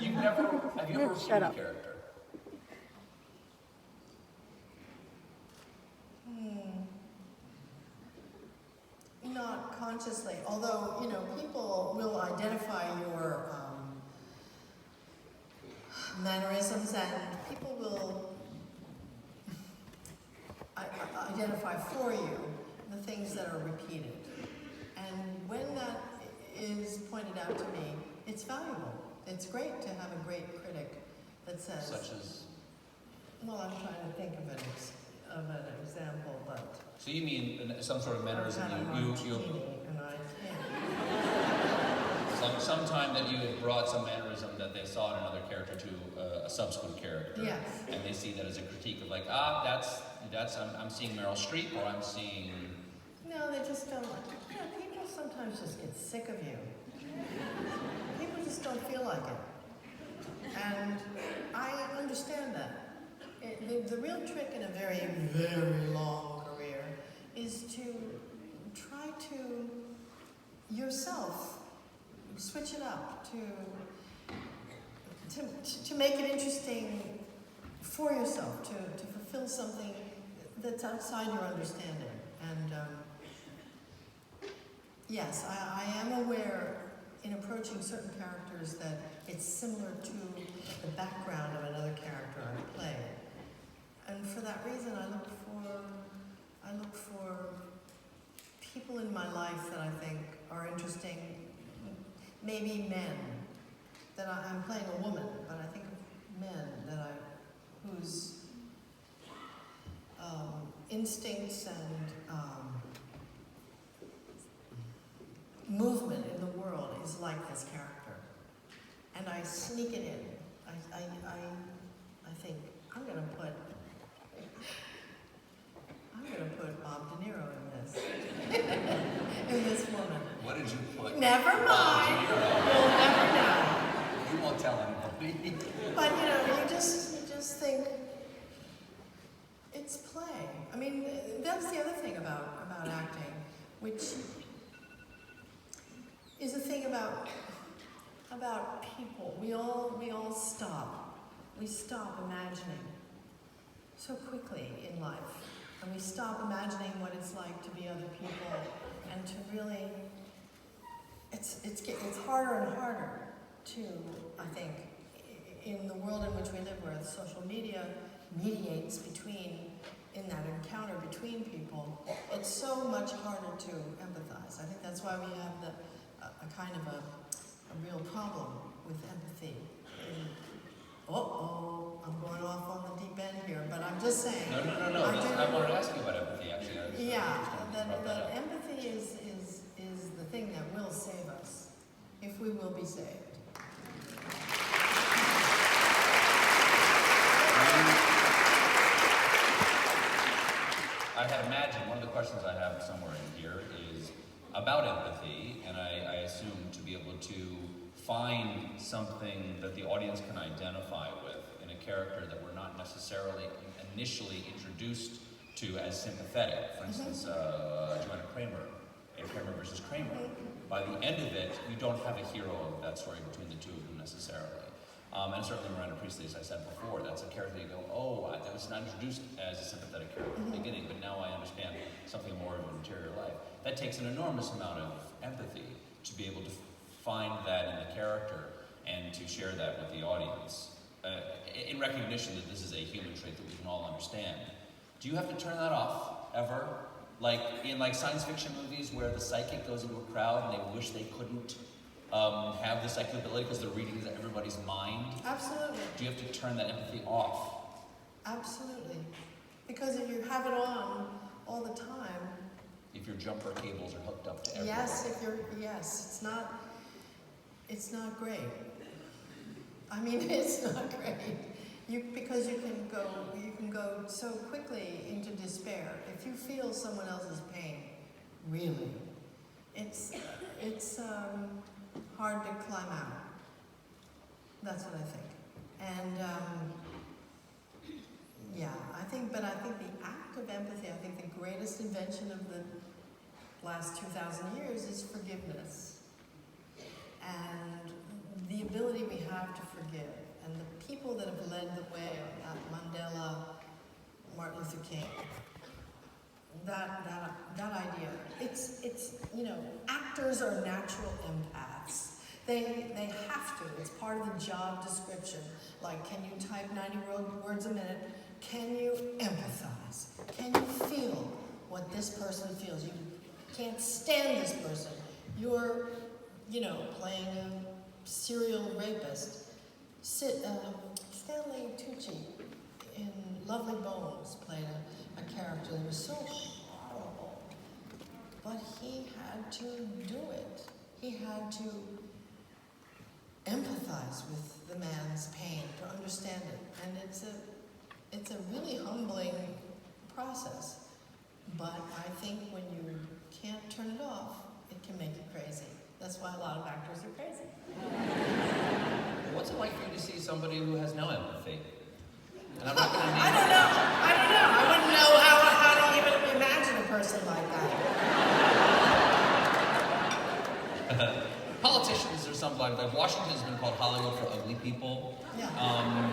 you ever played a character? Not consciously, although, people will identify your mannerisms, and people will identify for you the things that are repeated. And when that is pointed out to me, it's valuable. It's great to have a great critic that says... Such as? Well, I'm trying to think of an example, but... So you mean some sort of mannerism? And I can't. Sometime that you had brought some mannerism that they saw in another character to a subsequent character. Yes. And they see that as a critique of like, I'm seeing Meryl Streep, or I'm seeing. No, they just don't like it. Yeah, people sometimes just get sick of you. People just don't feel like it. And I understand that. The real trick in a very, very long career is to try to yourself switch it up, to make it interesting for yourself, to fulfill something that's outside your understanding. And yes, I am aware in approaching certain characters that it's similar to the background of another character I play. And for that reason, I look for people in my life that I think are interesting. Maybe men. That I'm playing a woman, but I think of men whose instincts and movement in the world is like this character, and I sneak it in. I think I'm gonna put Bob De Niro in this woman. What did you put? Never mind. You'll never know. You won't tell anybody. But you just think it's play. I mean, that's the other thing about acting, which is a thing about people. We all stop. We stop imagining so quickly in life. And we stop imagining what it's like to be other people, and to really, it's harder and harder to, I think, in the world in which we live, where social media mediates in that encounter between people, it's so much harder to empathize. I think that's why we have a kind of a real problem with empathy. I'm going off on the deep end here, but I'm just saying. No. I wanted to ask you about empathy, actually. That empathy is the thing that will save us, if we will be saved. I had imagined, one of the questions I have somewhere in here is about empathy, and I assume to be able to find something that the audience can identify with in a character that we're not necessarily initially introduced to as sympathetic. For instance, Joanna Kramer, in Kramer versus Kramer. By the end of it, you don't have a hero of that story between the two of them necessarily. And certainly Miranda Priestley, as I said before, that's a character you go, that was not introduced as a sympathetic character at the beginning, but now I understand something more of an interior life. That takes an enormous amount of empathy to be able to find that in the character and to share that with the audience, in recognition that this is a human trait that we can all understand. Do you have to turn that off, ever? Like in science fiction movies where the psychic goes into a crowd and they wish they couldn't have the psychic ability because they're reading everybody's mind? Absolutely. Do you have to turn that empathy off? Absolutely. Because if you have it on all the time... If your jumper cables are hooked up to everything. It's not great. I mean, it's not great. Because you can go so quickly into despair. If you feel someone else's pain, really, it's hard to climb out. That's what I think. And I think the act of empathy, I think the greatest invention of the last 2,000 years is forgiveness. And the ability we have to forgive. And the people that have led the way are Mandela, Martin Luther King. That idea. It's actors are natural empaths. They have to. It's part of the job description. Like, can you type 90 words a minute? Can you empathize? Can you feel what this person feels? You can't stand this person. You're, playing a serial rapist. Stanley Tucci in Lovely Bones played a character that was so horrible, but he had to do it. He had to empathize with the man's pain, to understand it. And it's a really humbling process. But I think when you can't turn it off, it can make you crazy. That's why a lot of actors are crazy. What's it like for you to see somebody who has no empathy? And I'm not going to I don't know. I wouldn't know how to even imagine a person like that. Politicians are something like Washington has been called Hollywood for ugly people. Yeah.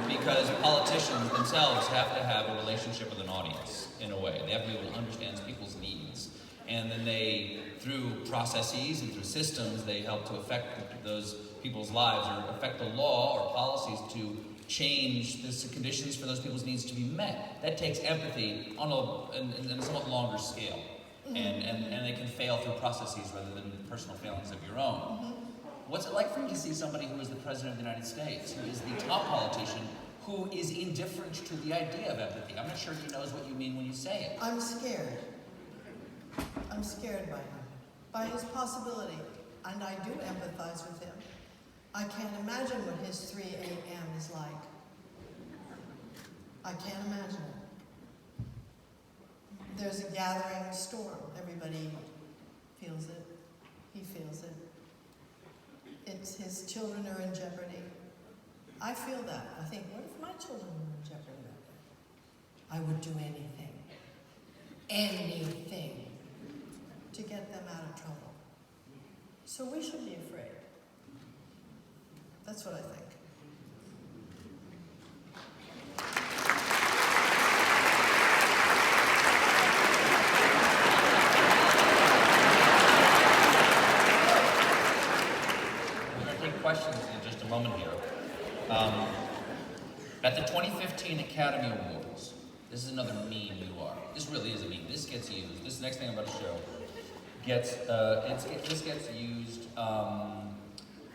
Because politicians themselves have to have a relationship with an audience in a way. They have to be able to understand people's needs. And then they, through processes and through systems, they help to affect those people's lives or affect the law or policies to change the conditions for those people's needs to be met. That takes empathy on a somewhat longer scale. Mm-hmm. And they can fail through processes rather than personal failings of your own. Mm-hmm. What's it like for you to see somebody who is the President of the United States, who is the top politician, who is indifferent to the idea of empathy? I'm not sure he knows what you mean when you say it. I'm scared. I'm scared by him, by his possibility, and I do empathize with him. I can't imagine what his 3 a.m. is like. I can't imagine it. There's a gathering storm. Everybody feels it. He feels it. It's his children are in jeopardy. I feel that. I think, what if my children were in jeopardy that day? I would do anything to get them out of trouble. So we should be afraid. That's what I think. We're going to take questions in just a moment here. At the 2015 Academy Awards, this is another meme you are. This really is a meme. This gets used. This next thing I'm about to show gets used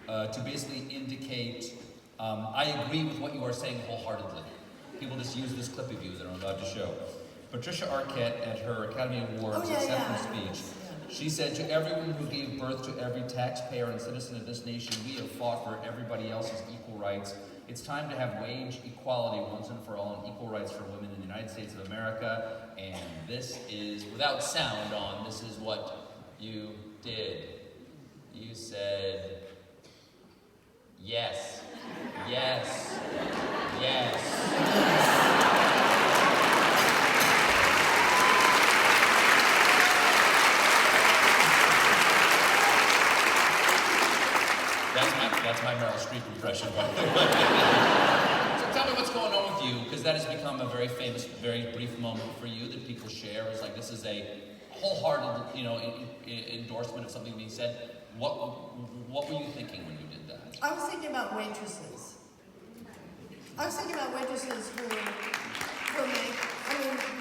to basically indicate I agree with what you are saying wholeheartedly. People just use this clip of you that I'm about to show. Patricia Arquette at her Academy Awards acceptance speech. She said, "To everyone who gave birth to every taxpayer and citizen of this nation, we have fought for everybody else's equal rights. It's time to have wage equality once and for all and equal rights for women in the United States of America." And this is, without sound on, this is what you did. You said, yes, yes, yes. That's my Meryl Streep impression, by the way. So tell me what's going on with you, because that has become a very famous, very brief moment for you that people share. It's like this is a wholehearted, endorsement of something being said. What were you thinking when you did that? I was thinking about waitresses. Who make,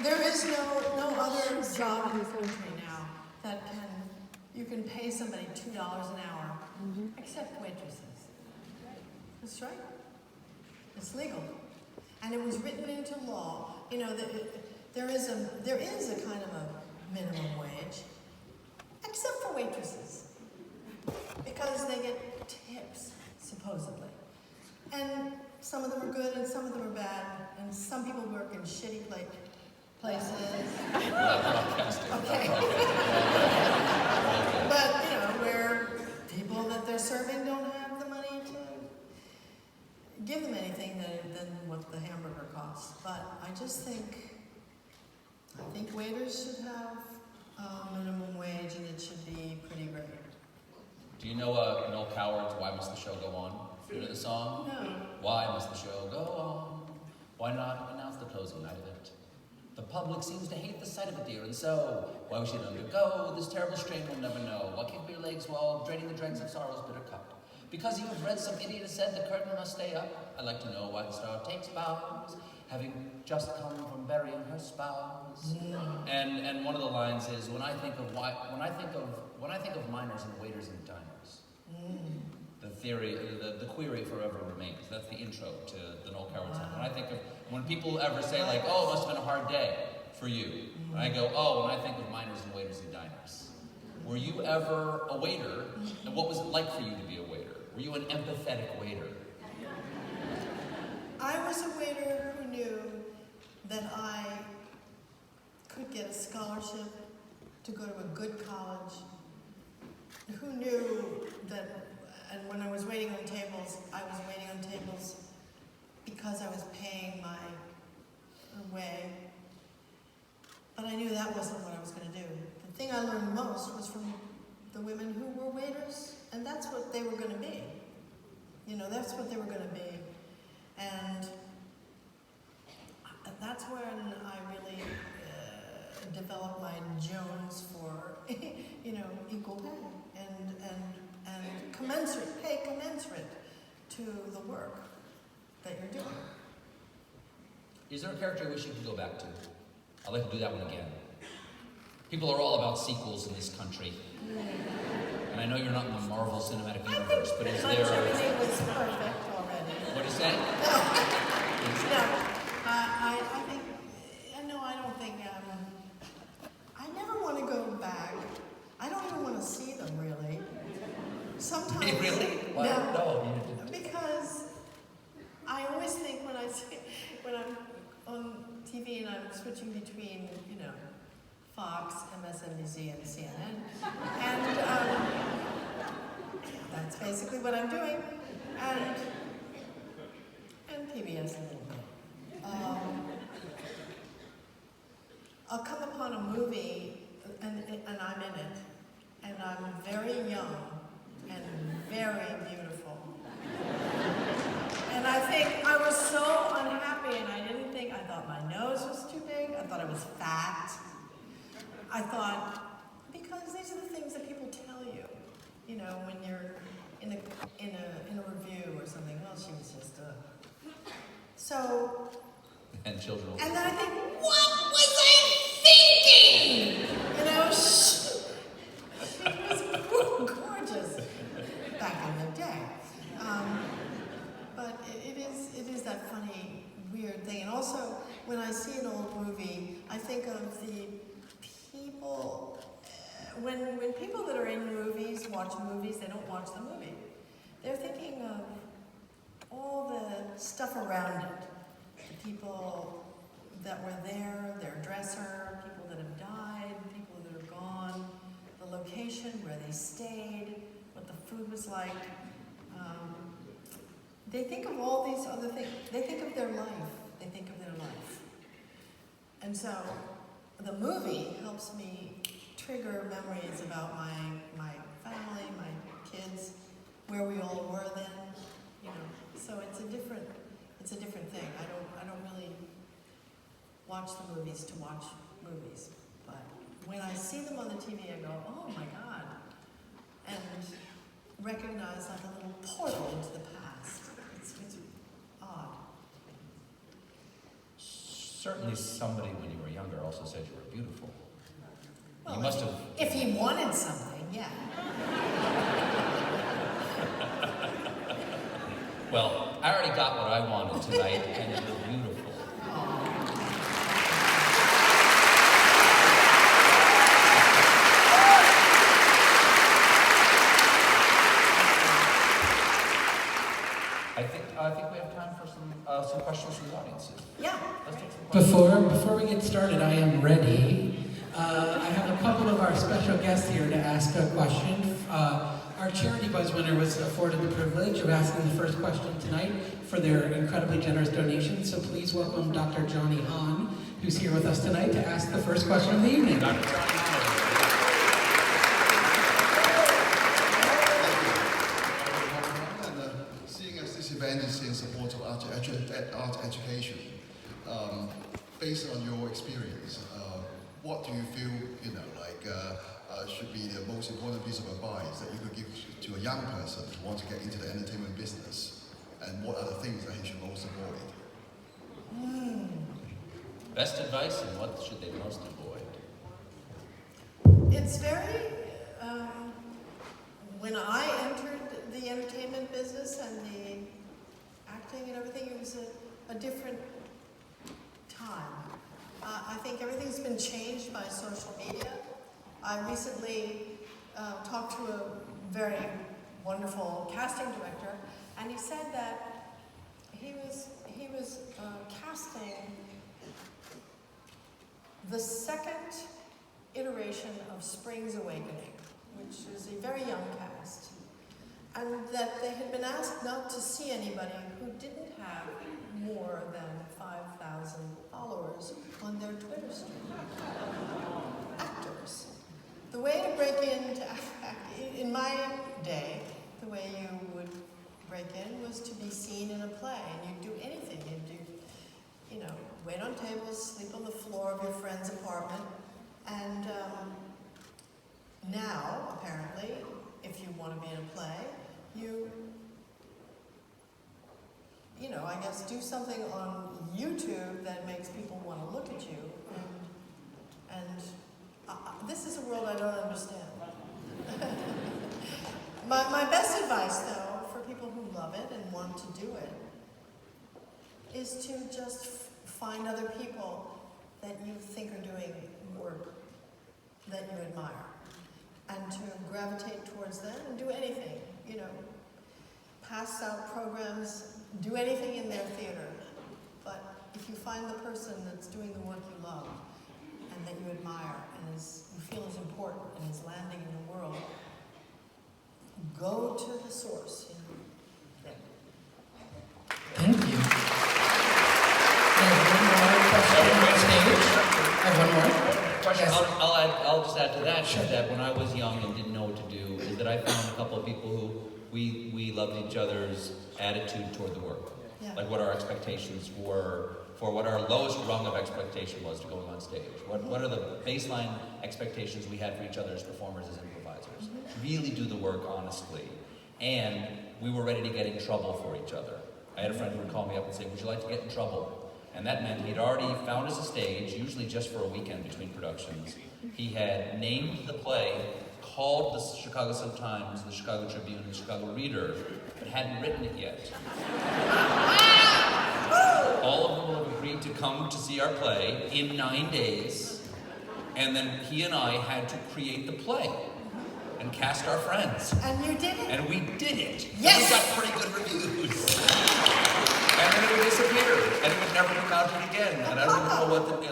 there is no other job in the country now that you can pay somebody $2 an hour, except waitresses. That's right. It's legal. And it was written into law. There is a kind of a minimum wage, except for waitresses, because they get tips, supposedly. And some of them are good and some of them are bad, and some people work in shitty places. Okay. But, where people that they're serving don't have the money to give them anything than what the hamburger costs. But I think waiters should have a minimum wage, and it should be pretty great. Do you know Noel Coward's "Why Must the Show Go On"? Do you know the song? No. Why must the show go on? Why not announce the closing night of it? The public seems to hate the sight of it, dear, and so why we should undergo this terrible strain we'll never know. Why kick your legs while draining the dregs of sorrow's bitter cup? Because you have read some idiot has said the curtain must stay up. I'd like to know why the star takes bows, having just come from burying her spouse. And one of the lines is when I think of miners and waiters and diners. The theory, the query forever remains. That's the intro to the Noel Coward song. When people ever say like, "Oh, it must have been a hard day for you," and I go, "Oh, when I think of miners and waiters and diners." Were you ever a waiter? And what was it like for you to be a waiter? Were you an empathetic waiter? could get a scholarship to go to a good college? Who knew that, and when I was waiting on tables, I was waiting on tables because I was paying my way. But I knew that wasn't what I was going to do. The thing I learned most was from the women who were waiters, and that's what they were going to be. You know, that's what they were going to be. And that's when I really developed my Jones for, you know, equal pay and commensurate to the work that you're doing. Is there a character you wish you could go back to? I'd like to do that one again. People are all about sequels in this country. And I know you're not in the Marvel Cinematic Universe, but is there... Everything was perfect already. What is that? I think, no, I don't think, I never want to go back. I don't even want to see them, really. Sometimes... Really? Why? No. Because I always think when I'm on TV and I'm switching between, you know, Fox, MSNBC, and CNN, and that's basically what I'm doing, and PBS a little bit. I'll come upon a movie, and I'm in it, and I'm very young and very beautiful. And I think I was so unhappy, and I thought my nose was too big, I thought I was fat. I thought, because these are the things that people tell you, you know, when you're in a review or something. Well, she was just so. And children. And then I think, what was I thinking? You know, she was gorgeous back in the day. But it is that funny, weird thing. And also, when I see an old movie, I think of the people, when people that are in movies watch movies, they don't watch the movie. They're thinking of all the stuff around it. The people that were there, their dresser, people that have died, people that are gone, the location where they stayed, what the food was like. They think of all these other things. They think of their life. They think of their life. And so the movie helps me trigger memories about my family, my kids, where we all were then, you know. So it's a different thing. I don't really watch the movies to watch movies, but when I see them on the TV, I go, oh my God, and recognize like a little portal into the past. It's odd. Certainly somebody when you were younger also said you were beautiful. Well, you must have... If he wanted something, yeah. Well, I already got what I wanted tonight, and you're beautiful. I think we have time for some questions from the audience. Yeah. Let's take some questions. Before we get started, I am ready. I have a couple of our special guests here to ask a question. Our Charity Buzz winner was afforded the privilege of asking the first question tonight for their incredibly generous donation. So please welcome Dr. Johnny Hahn, who's here with us tonight to ask the first question of the evening. Dr. Johnny Hahn. Seeing as this event is in support of art education, based on your experience, what do you feel, should be the most important piece of advice that you could give to a young person who wants to get into the entertainment business, and what are the things that he should most avoid? Best advice, and what should they most avoid? It's very, when I entered the entertainment business and the acting and everything, it was a different time. I think everything's been changed by social media. I recently talked to a very wonderful casting director, and he said that he was casting the second iteration of Spring's Awakening, which is a very young cast, and that they had been asked not to see anybody who didn't have more than 5,000 followers on their Twitter stream. Actors. The way to break into, in my day, the way you would break in was to be seen in a play, and you'd do anything. You'd do, you know, wait on tables, sleep on the floor of your friend's apartment, and now, apparently, if you want to be in a play, you know, I guess do something on YouTube that makes people want to look at you, and this is a world I don't understand. My best advice, though, for people who love it and want to do it, is to just find other people that you think are doing work that you admire, and to gravitate towards them and do anything, you know, pass out programs, do anything in their theater. But if you find the person that's doing the work you love and that you admire and you feel is important and is landing in the world, go to the source. You know. Thank you. I have one more question on stage. I'll just add to that, Sure. that when I was young and didn't know what to do, is that I found a couple of people who we loved each other's attitude toward the work. Yeah. Like what our expectations were, for what our lowest rung of expectation was to going on stage. What are the baseline expectations we had for each other as performers, as improvisers? Really do the work honestly. And we were ready to get in trouble for each other. I had a friend who would call me up and say, would you like to get in trouble? And that meant he'd already found us a stage, usually just for a weekend between productions. He had named the play, called the Chicago Sun-Times, the Chicago Tribune, and the Chicago Reader, but hadn't written it yet. All of them have agreed to come to see our play in 9 days, and then he and I had to create the play and cast our friends. And you did it? And we did it. Yes! And we got pretty good reviews. And then it would disappear, and it would never come out again. And I don't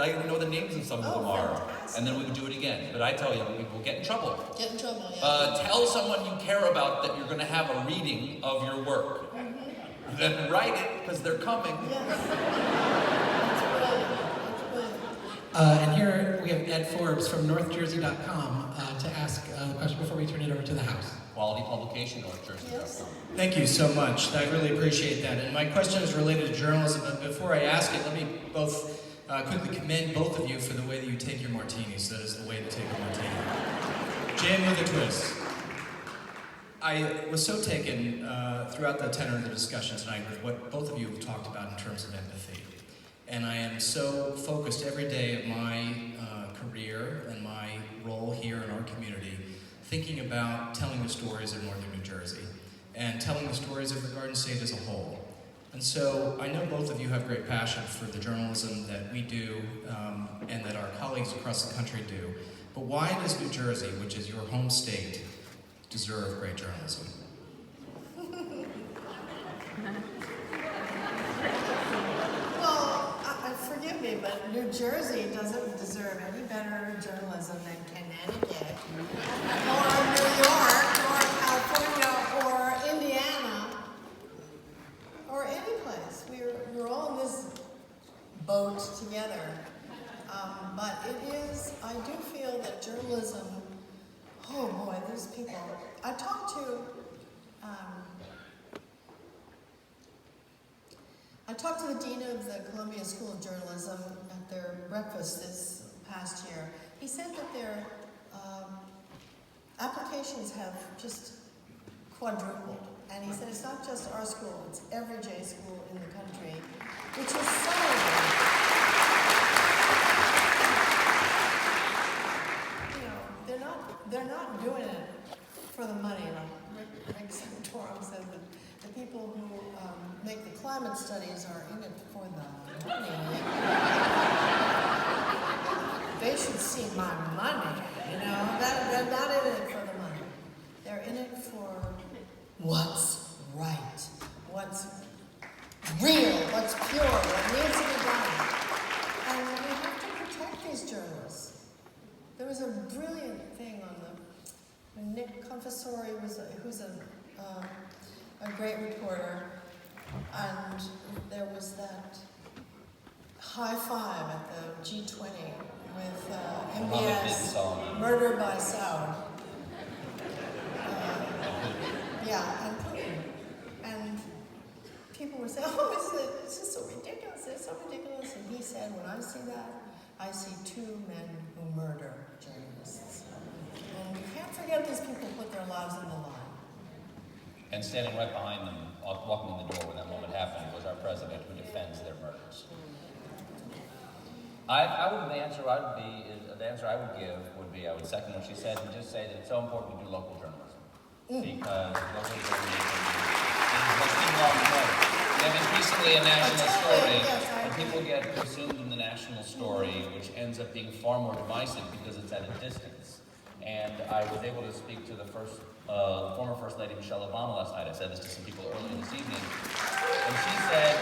even know the names of some of them are. Fantastic. And then we would do it again. But I tell young people, get in trouble. Get in trouble, yeah. Tell someone you care about that you're going to have a reading of your work. Then write it, because they're coming. Yes. That's brilliant. That's brilliant. And here we have Ed Forbes from NorthJersey.com to ask a question before we turn it over to the house. Quality publication, North Jersey. Yes. Thank you so much. I really appreciate that. And my question is related to journalism, but before I ask it, let me both quickly commend both of you for the way that you take your martinis. That is the way to take a martini. Jam with a twist. I was so taken throughout the tenor of the discussion tonight with what both of you have talked about in terms of empathy. And I am so focused every day of my career and my role here in our community, thinking about telling the stories of Northern New Jersey and telling the stories of the Garden State as a whole. And so I know both of you have great passion for the journalism that we do and that our colleagues across the country do. But why does New Jersey, which is your home state, deserve great journalism? Well, forgive me, but New Jersey doesn't deserve any better journalism than Connecticut, or New York, or California, or Indiana, or any place. We're all in this boat together. But it is, I do feel that journalism, oh boy, these people. I talked to the dean of the Columbia School of Journalism at their breakfast this past year. He said that their applications have just quadrupled. And he said it's not just our school, it's every J school in the country, which is celebrated. You know, they're not doing it for the money. Like Rick Santorum said that the people who make the climate studies are in it for the money. They should see my money, you know. They're not in it for the money. They're in it for what's right, what's real, what's pure, what needs to be done. And we have to protect these journalists. was a brilliant thing on when Nick Confessori who's a great reporter, and there was that high five at the G20 with MBS Murder by Sound. Yeah, and Putin. And people were saying, oh, it's just so ridiculous, it's so ridiculous. And he said, when I see that, I see two men who murder journalists. And you can't forget these people put their lives on the line. And standing right behind them, walking in the door when that moment happened, was our president who defends their murders. The answer I would give would be, I would second what she said and just say that it's so important to do local journalism. Because local journalism is what people often know. We have increasingly a national story, and people get consumed in the national story, which ends up being far more divisive because it's at a distance. And I was able to speak to the former First Lady Michelle Obama last night. I said this to some people earlier this evening. And she said,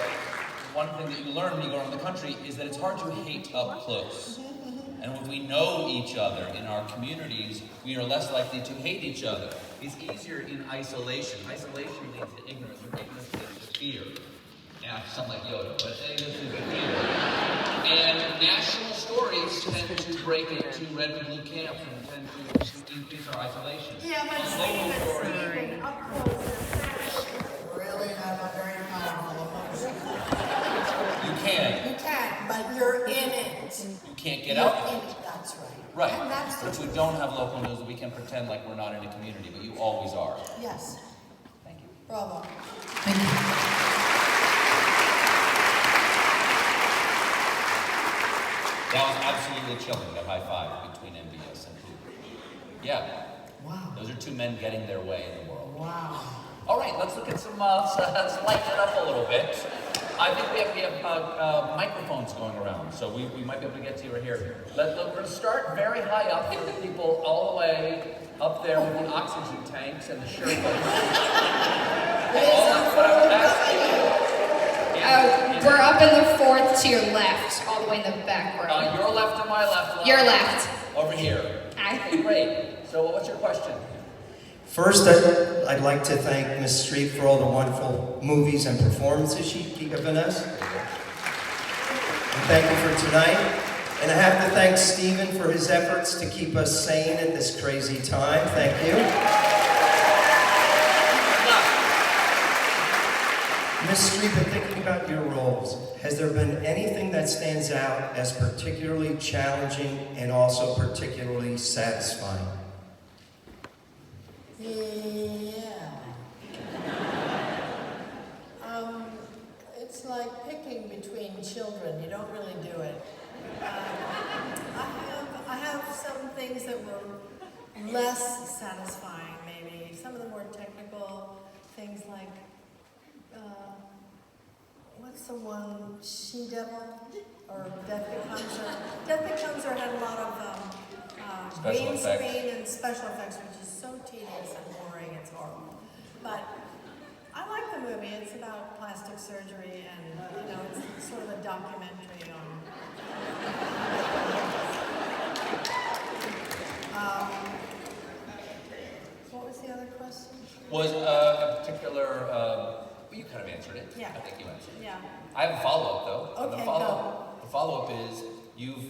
one thing that you learn when you go around the country is that it's hard to hate up close. And when we know each other in our communities, we are less likely to hate each other. It's easier in isolation. Isolation leads to ignorance, and ignorance leads to fear. Yeah, I sound like Yoda, but ignorance leads to fear. And national stories tend to break into red and blue camps and tend to increase our isolation. Yeah, but Stephen, up close really have a very powerful emotion. You can. You can, but you're in it. You can't get out of it. That's right. Right. And that's But we don't have local news, we can pretend like we're not in a community, but you always are. Yes. Thank you. Bravo. Thank you. That was absolutely chilling, that high five between MBS and Putin. Yeah. Wow. Those are two men getting their way in the world. Wow. All right, let's look at some, let's lighten it up a little bit. I think we have microphones going around, so we might be able to get to you right here. We're going to start very high up for the people all the way up there with the oxygen tanks and the Sherpas. We're up in the fourth to your left, all the way in the back row. Your left or my left? Your left. Over here. Okay, great. So what's your question? First, I'd like to thank Ms. Streep for all the wonderful movies and performances she's given us. And thank you for tonight. And I have to thank Stephen for his efforts to keep us sane at this crazy time. Thank you. Ms. Streep, in thinking about your roles, has there been anything that stands out as particularly challenging and also particularly satisfying? Yeah. It's like picking between children. You don't really do it. I have some things that were less satisfying, maybe. Some of the more technical things like, what's the one, She-Devil? Or Death Becomes Her. Death Becomes Her had a lot of green screen and special effects, which is so tedious and boring, it's horrible. But I like the movie. It's about plastic surgery and, it's sort of a documentary on... what was the other question? Was a particular, you kind of answered it. Yeah. I think you answered it. Yeah. I have a follow-up though. Okay, The follow-up is, you've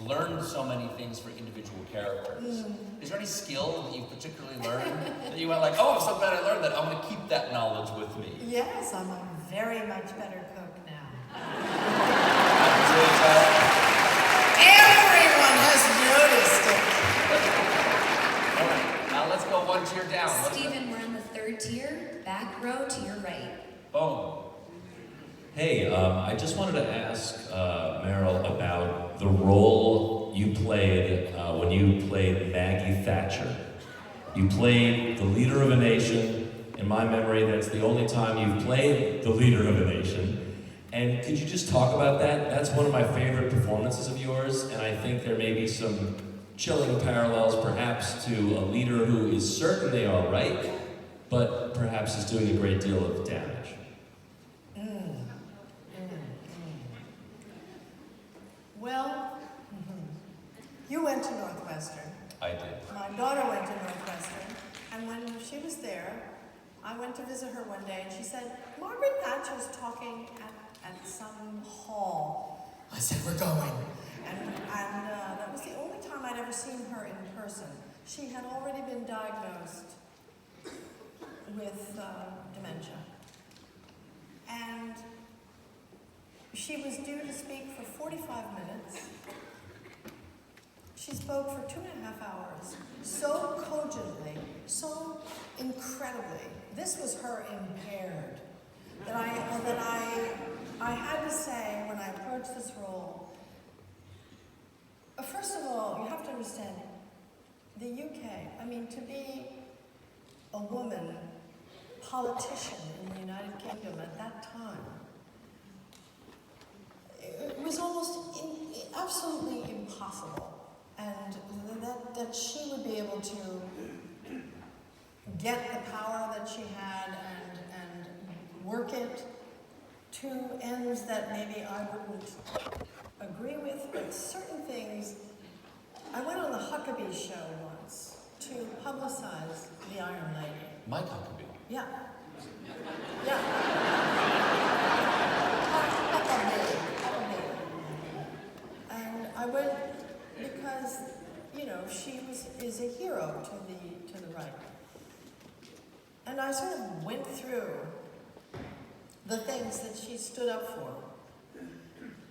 learned so many things for individual characters. Is there any skill that you've particularly learned that you went like, oh, I'm so glad I learned that, I'm going to keep that knowledge with me? Yes, I'm a very much better cook now. Everyone has noticed it. All right, now let's go one tier down. Stephen, we're in the third tier, back row to your right. Boom. Hey, I just wanted to ask Meryl about the role you played when you played Maggie Thatcher. You played the leader of a nation. In my memory, that's the only time you've played the leader of a nation. And could you just talk about that? That's one of my favorite performances of yours, and I think there may be some chilling parallels perhaps to a leader who is certainly all right, but perhaps is doing a great deal of damage. Well, there. I went to visit her one day and she said, Margaret Thatcher's talking at some hall. I said, we're going. And that was the only time I'd ever seen her in person. She had already been diagnosed with dementia. And she was due to speak for 45 minutes. She spoke for 2.5 hours, so cogently, so incredibly. This was her impaired. That I had to say when I approached this role, first of all, you have to understand, the UK, I mean, to be a woman politician in the United Kingdom at that time, it was almost absolutely impossible. And that she would be able to get the power that she had and work it to ends that maybe I wouldn't agree with, but certain things. I went on the Huckabee show once to publicize the Iron Lady. Mike Huckabee. Yeah. Yeah. Huckabee. And I went because, you know, she is a hero to the right. And I sort of went through the things that she stood up for.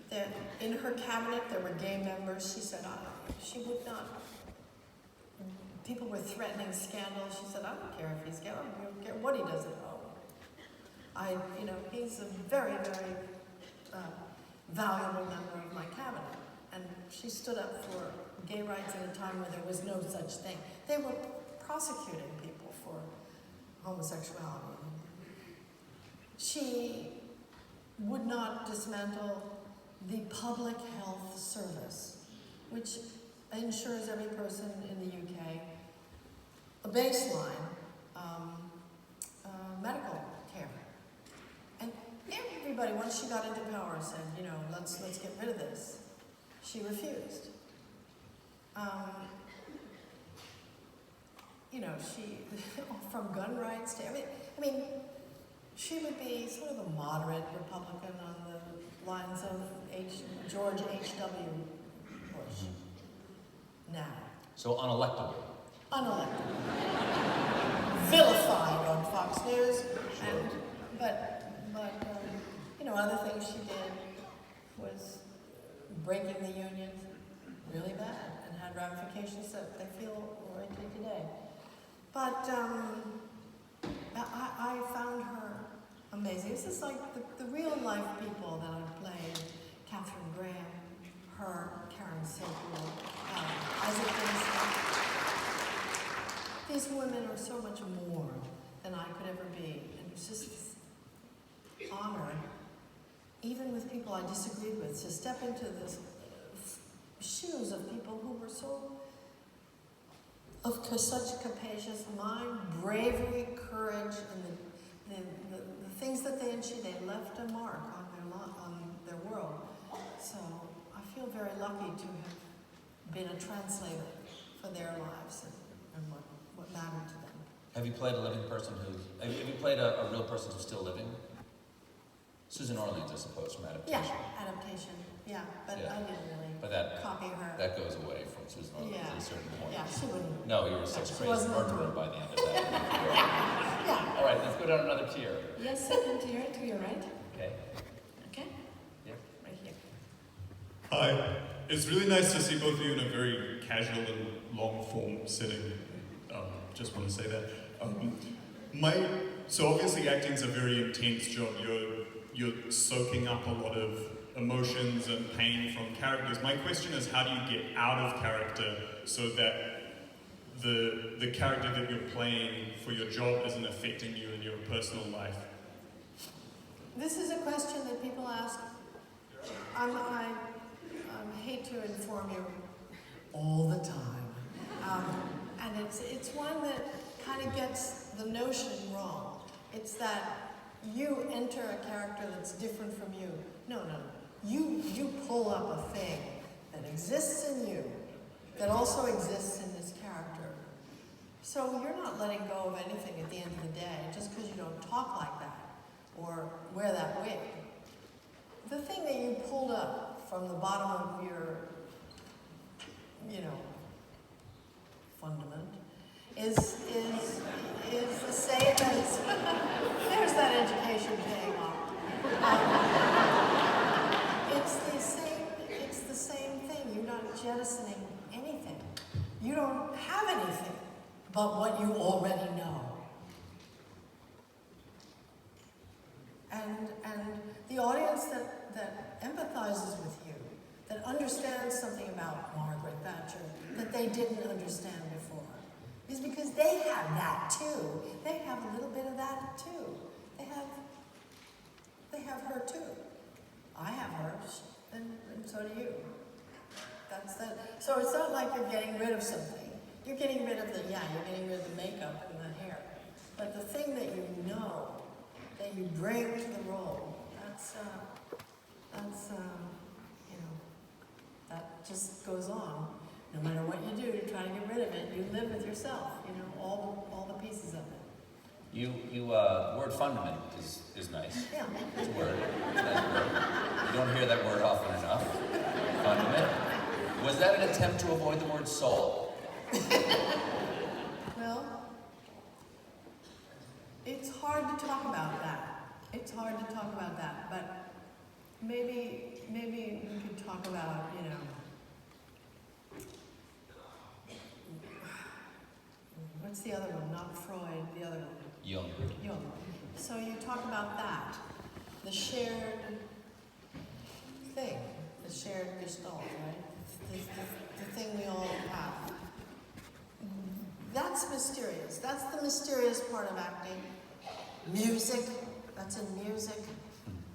That in her cabinet there were gay members. She said she would not. People were threatening scandal. She said, I don't care if he's gay. I don't care what he does at home. He's a very, very valuable member of my cabinet. And she stood up for gay rights at a time when there was no such thing. They were prosecuting people for homosexuality. She would not dismantle the public health service, which ensures every person in the UK a baseline medical care. And everybody, once she got into power, said, you know, let's get rid of this. She refused. She, from gun rights to everything, I mean, she would be sort of a moderate Republican on the lines of George H.W. Bush. Now. So unelectable. Unelectable. Vilified on Fox News. But other things she did was breaking the unions really bad and had ramifications that they feel right to today. But I found her amazing. This is like the real life people that I played. Catherine Graham, her, Karen Silkwood, Isaac Vincent. These women are so much more than I could ever be. And it's just honor, even with people I disagreed with, to step into the shoes of people who were of such capacious mind, bravery, courage, and the things that they left a mark on their world. So I feel very lucky to have been a translator for their lives and what mattered to them. Have you played a living person have you played a real person who's still living? Susan Orleans, I suppose, from Adaptation. Yeah, Adaptation. Yeah, but yeah. I didn't really copy her. That goes away from Susan Orleans at a certain point. Yeah, she wouldn't. No, you were a sex-crazed murderer by the end of that. Yeah. All right, let's go down another tier. Yes, second tier to your right. Okay. Okay? Yeah. Right here. Hi. It's really nice to see both of you in a very casual and long-form setting. Just want to say that. So obviously acting's a very intense job. You're soaking up a lot of emotions and pain from characters. My question is, how do you get out of character so that the character that you're playing for your job isn't affecting you in your personal life? This is a question that people ask. I hate to inform you all the time. And it's one that kind of gets the notion wrong. It's that you enter a character that's different from you. No. You pull up a thing that exists in you, that also exists in this character. So you're not letting go of anything at the end of the day just because you don't talk like that or wear that wig. The thing that you pulled up from the bottom of your, fundament is the same as, there's that education paying off. It's the same thing. You're not jettisoning anything. You don't have anything but what you already know. And the audience that empathizes with you, that understands something about Margaret Thatcher that they didn't understand before, is because they have that too. They have a little bit of that too. They have her too. I have hers, and so do you. That's that. So it's not like you're getting rid of something. You're getting rid of you're getting rid of the makeup and the hair. But the thing that you know, that you bring to the role, that just goes on. No matter what you do to try to get rid of it, you live with yourself, all the pieces of it. Word fundament is nice. Yeah. It's a word. It's a nice word. You don't hear that word often enough. Fundament. Was that an attempt to avoid the word soul? Well, it's hard to talk about that. But maybe we could talk about, what's the other one? Not Freud, the other one. Jung. So you talk about that, the shared thing, the shared gestalt, right? The thing we all have. That's mysterious. That's the mysterious part of acting. Music, that's in music.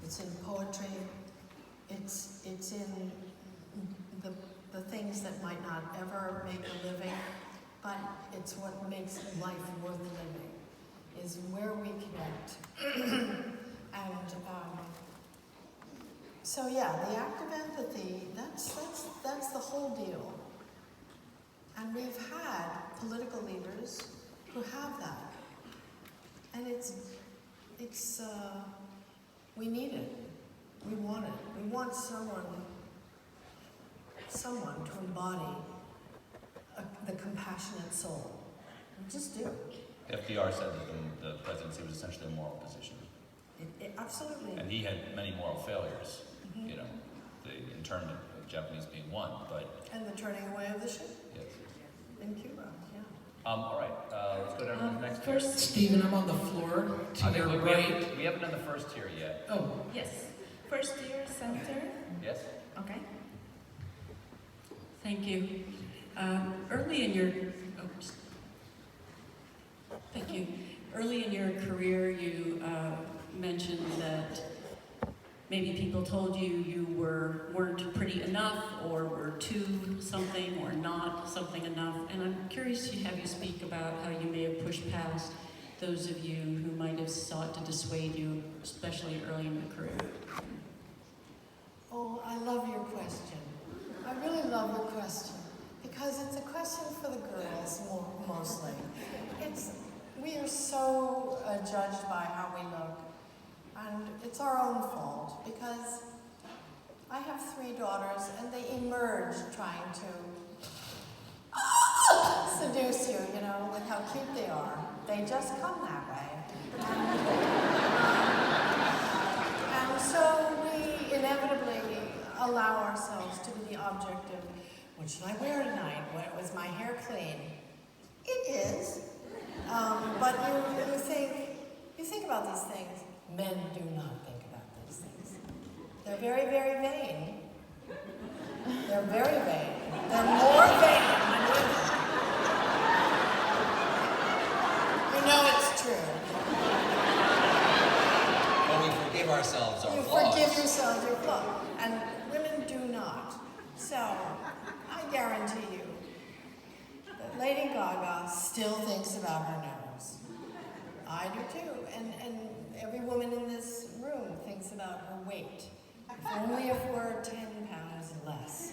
It's in poetry. It's in the things that might not ever make a living, but it's what makes life worth living, is where we connect. And so yeah, the act of empathy, that's the whole deal. And we've had political leaders who have that. And we need it. We want it. We want someone to embody the compassionate soul. We just do. FDR said that the presidency was essentially a moral position. Absolutely. And he had many moral failures, in terms of Japanese being one, but... And the turning away of the ship? Yes. In Cuba, yeah. All right, let's go down to the next tier. First, Stephen, I'm on the floor to your right. We haven't done the first tier yet. Oh. Yes. First year, center. Yes? Okay. Thank you. Early in your career, you mentioned that maybe people told you weren't pretty enough, or were too something, or not something enough. And I'm curious to have you speak about how you may have pushed past those of you who might have sought to dissuade you, especially early in your career. Oh, I love your question. I really love your question, because it's a question for the girls mostly. We are so judged by how we look, and it's our own fault, because I have 3 daughters and they emerge trying to seduce you, with how cute they are. They just come that way. And so we inevitably allow ourselves to be the object of, what should I wear tonight? Was my hair clean? It is. But you think about these things. Men do not think about these things. They're very, very vain. They're very vain. They're more vain than women. It's true. Well, we forgive ourselves our You flaws. forgive yourselves your flaws. And women do not. So, I guarantee you that Lady Gaga still thinks about her nose. I do too. And every woman in this room thinks about her weight. If only if we're 10 pounds less.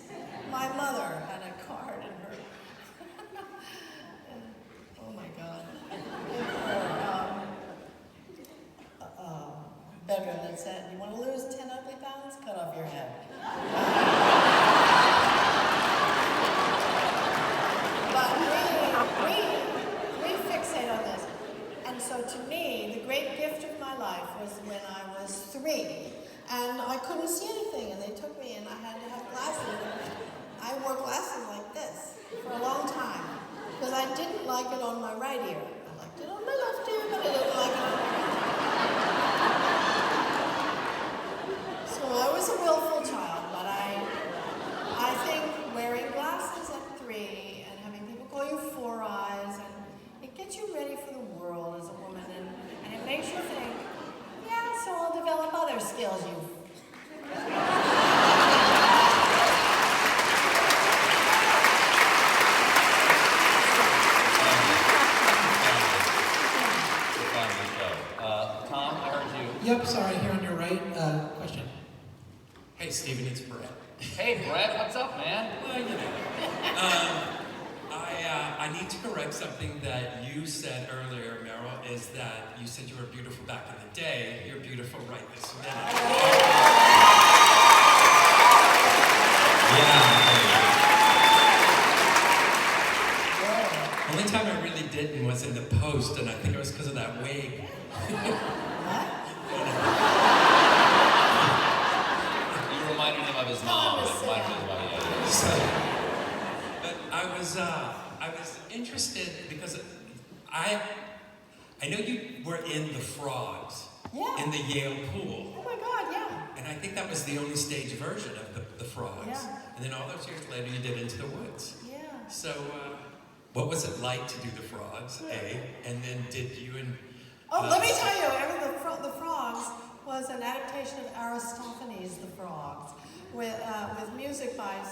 My mother had a card in her. Oh my bedroom that said, "You want to lose 10 ugly pounds? Cut off your head." But we fixate on this. And so to me, the great gift of my life was when I was 3. And I couldn't see anything, and they took me, and I had to have glasses. I wore glasses like this for a long time, because I didn't like it on my right ear. I liked it on my left ear, but I didn't like it on my right ear. So I was a willful child, but I think wearing glasses at 3 and having people call you Four Eyes, and it gets you ready for the world as a woman, and it makes you think, yeah, so I'll develop other skills Tom, I heard you. Yep, sorry, here on your right. Question. Hey, Stephen, it's Brett. Hey, Brett, what's up, man? Well, you know, I need to correct something that you said earlier, Meryl, is that you said you were beautiful back in the day. You're beautiful right this minute. Yeah. Only time I really didn't was in the Post, and I think it was because of that wig. You reminded him of his mom. It reminded him of you. But I was interested because I know you were in the Frogs, in the Yale pool. Oh my God, yeah. And I think that was the only stage version of the Frogs. Yeah. And then all those years later, you did Into the Woods. Yeah. So, what was it like to do the Frogs, A? And then did you and... Let me tell you, the Frogs was an adaptation of Aristophanes' The Frogs, with music by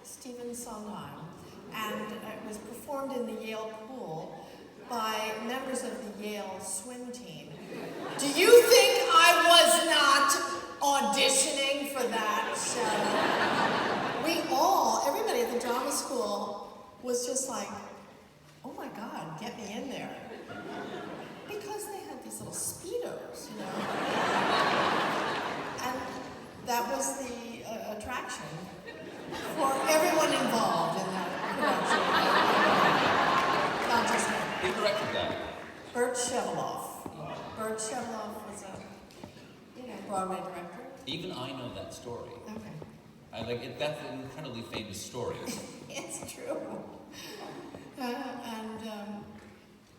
Stephen Sondheim. And it was performed in the Yale pool by members of the Yale swim team. Do you think I was not auditioning for that show? Everybody at the drama school was just like, oh my God, get me in there. Because they had these little Speedos, you know. And that was the attraction for everyone involved in that production. Not just me. Who directed that? Bert Sheveloff. Bert Sheveloff was a Broadway director. Even I know that story. Okay. I like it. That's an incredibly famous story. It's true.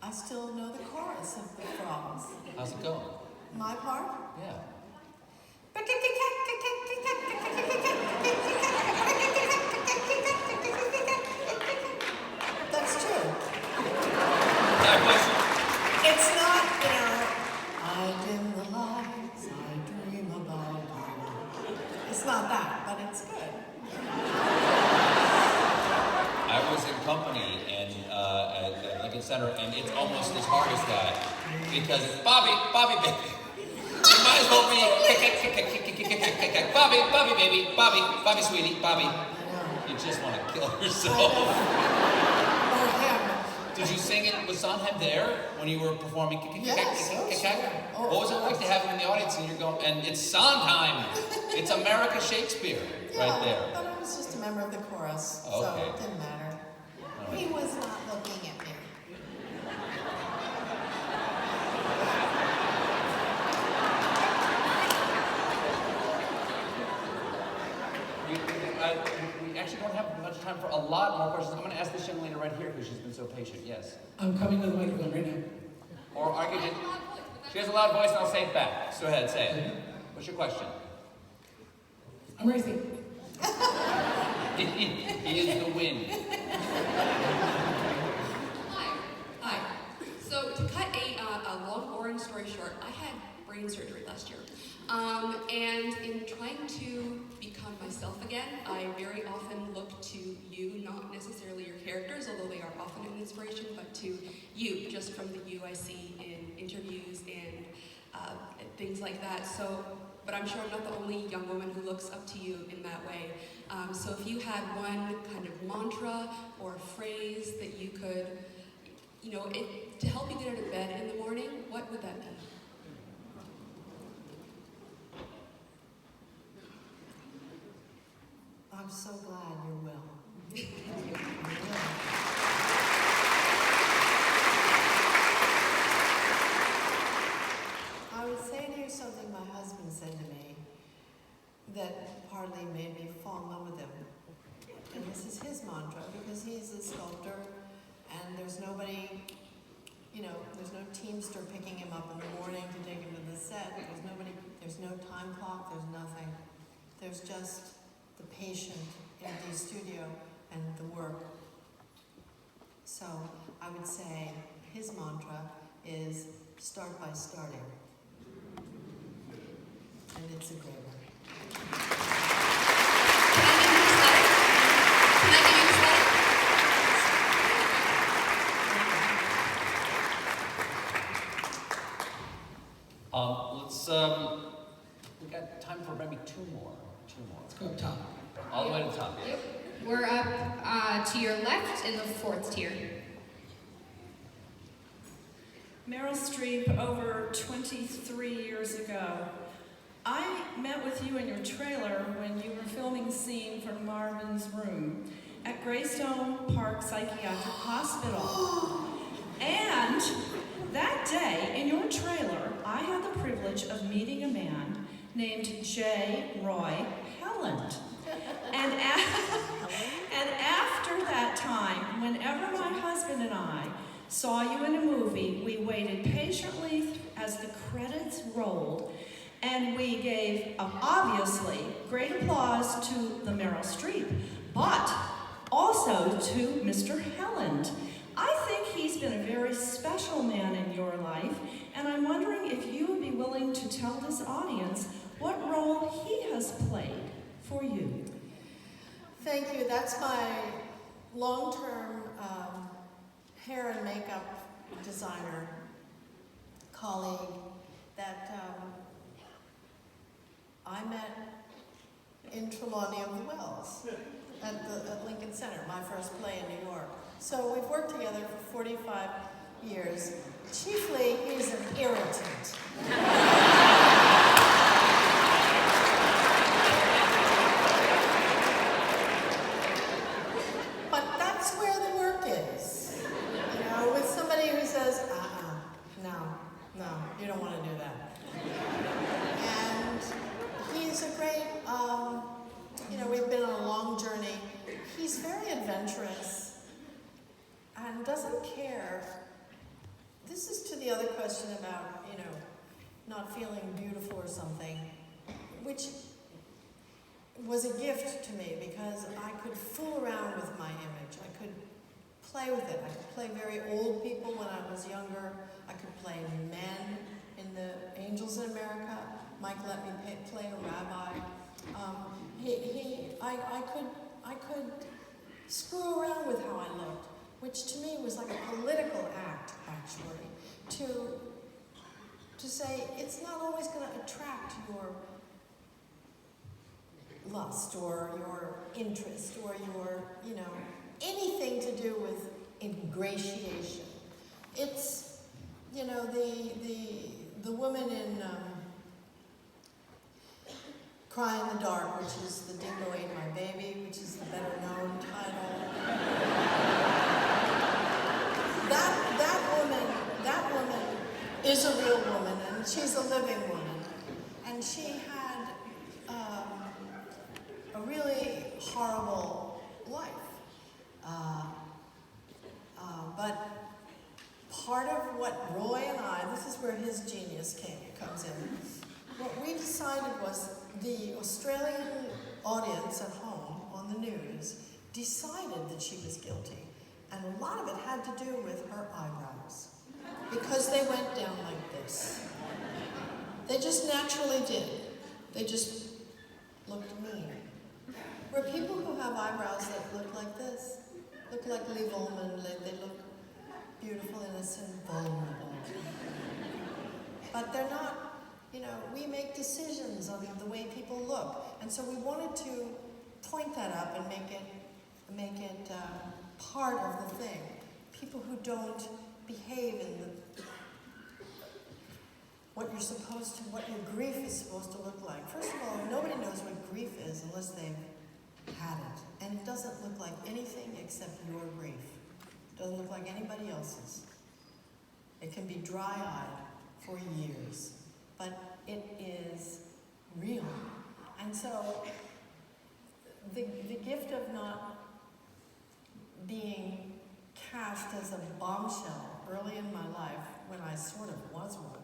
I still know the chorus of the Frogs. How's it going? My part? Yeah. That's true. Yeah, It's not, I dim the lights, I dream about you. It's not that, but it's good. I was in company and at Lincoln Center, and it's almost as hard as that because Bobby, baby, you might as well be Bobby, baby, Bobby, sweetie, Bobby. You just want to kill yourself. Did you sing it with Sondheim there when you were performing? Yes. What was it like to have him in the audience and you're going, and it's Sondheim, it's America Shakespeare right there. But I was just a member of the chorus, Okay. so it didn't matter. He was not looking at me. We actually don't have much time for a lot more questions. I'm going to ask this young lady right here because she's been so patient. Yes. I'm coming to the microphone right now. Or I could she has a loud voice and I'll say it back. Go ahead, say it. What's your question? I'm racing. He is the wind. Hi. So to cut a long, boring story short, I had brain surgery last year. And in trying to become myself again, I very often look to you, not necessarily your characters, although they are often an inspiration, but to you, just from the you I see in interviews and things like that. So, but I'm sure I'm not the only young woman who looks up to you in that way. So if you had one kind of mantra or phrase that you could, to help you get out of bed in the morning, what would that be? I'm so glad you will. I would say to you something my husband said to me that partly made me fall in love with him. And this is his mantra, because he's a sculptor, and there's nobody, there's no teamster picking him up in the morning to take him to the set. There's no time clock, there's nothing. There's just the patient empty studio and the work. So I would say his mantra is start by starting. And it's a great one. We got time for maybe two more. Let's go top. All the way to the top. Yep. We're up to your left in the fourth tier. Meryl Streep, over 23 years ago. I met with you in your trailer when you were filming a scene from Marvin's Room at Greystone Park Psychiatric Hospital. And that day, in your trailer, I had the privilege of meeting a man named J. Roy Helland. And after that time, whenever my husband and I saw you in a movie, we waited patiently as the credits rolled, and we gave, obviously, great applause to the Meryl Streep, but also to Mr. Helland. I think he's been a very special man in your life, and I'm wondering if you would be willing to tell this audience what role he has played for you. Thank you. That's my long-term hair and makeup designer colleague that I met in Trelawney of the Wells at Lincoln Center, my first play in New York. So we've worked together for 45 years. Chiefly, he's an irritant. But that's where the work is. With somebody who says, no, you don't want to do that. And he's a great, we've been on a long journey. He's very adventurous and doesn't care. This is to the other question about, not feeling beautiful or something, which was a gift to me because I could fool around with my image. I could play with it. I could play very old people when I was younger. I could play men in the Angels in America. Mike let me play a rabbi. I could screw around with how I looked, which to me was like a political act, actually, to say it's not always going to attract your lust or your interest or your, anything to do with ingratiation. It's, the woman in Cry in the Dark, which is The Dingo Ate My Baby, which is the better known title. That woman is a real woman, and she's a living woman. And she had a really horrible life. But part of what Roy and I, this is where his genius comes in, what we decided was the Australian audience at home on the news decided that she was guilty. And a lot of it had to do with her eyebrows, because they went down like this. They just naturally did. They just looked mean. Where people who have eyebrows that look like this, look like Liv Ullmann, they look beautiful, innocent, vulnerable. But they're not, we make decisions on the way people look. And so we wanted to point that up and make it part of the thing. People who don't behave in what your grief is supposed to look like. First of all, nobody knows what grief is unless they've had it. And it doesn't look like anything except your grief. It doesn't look like anybody else's. It can be dry-eyed for years, but it is real. And so the gift of not being cast as a bombshell early in my life, when I sort of was one,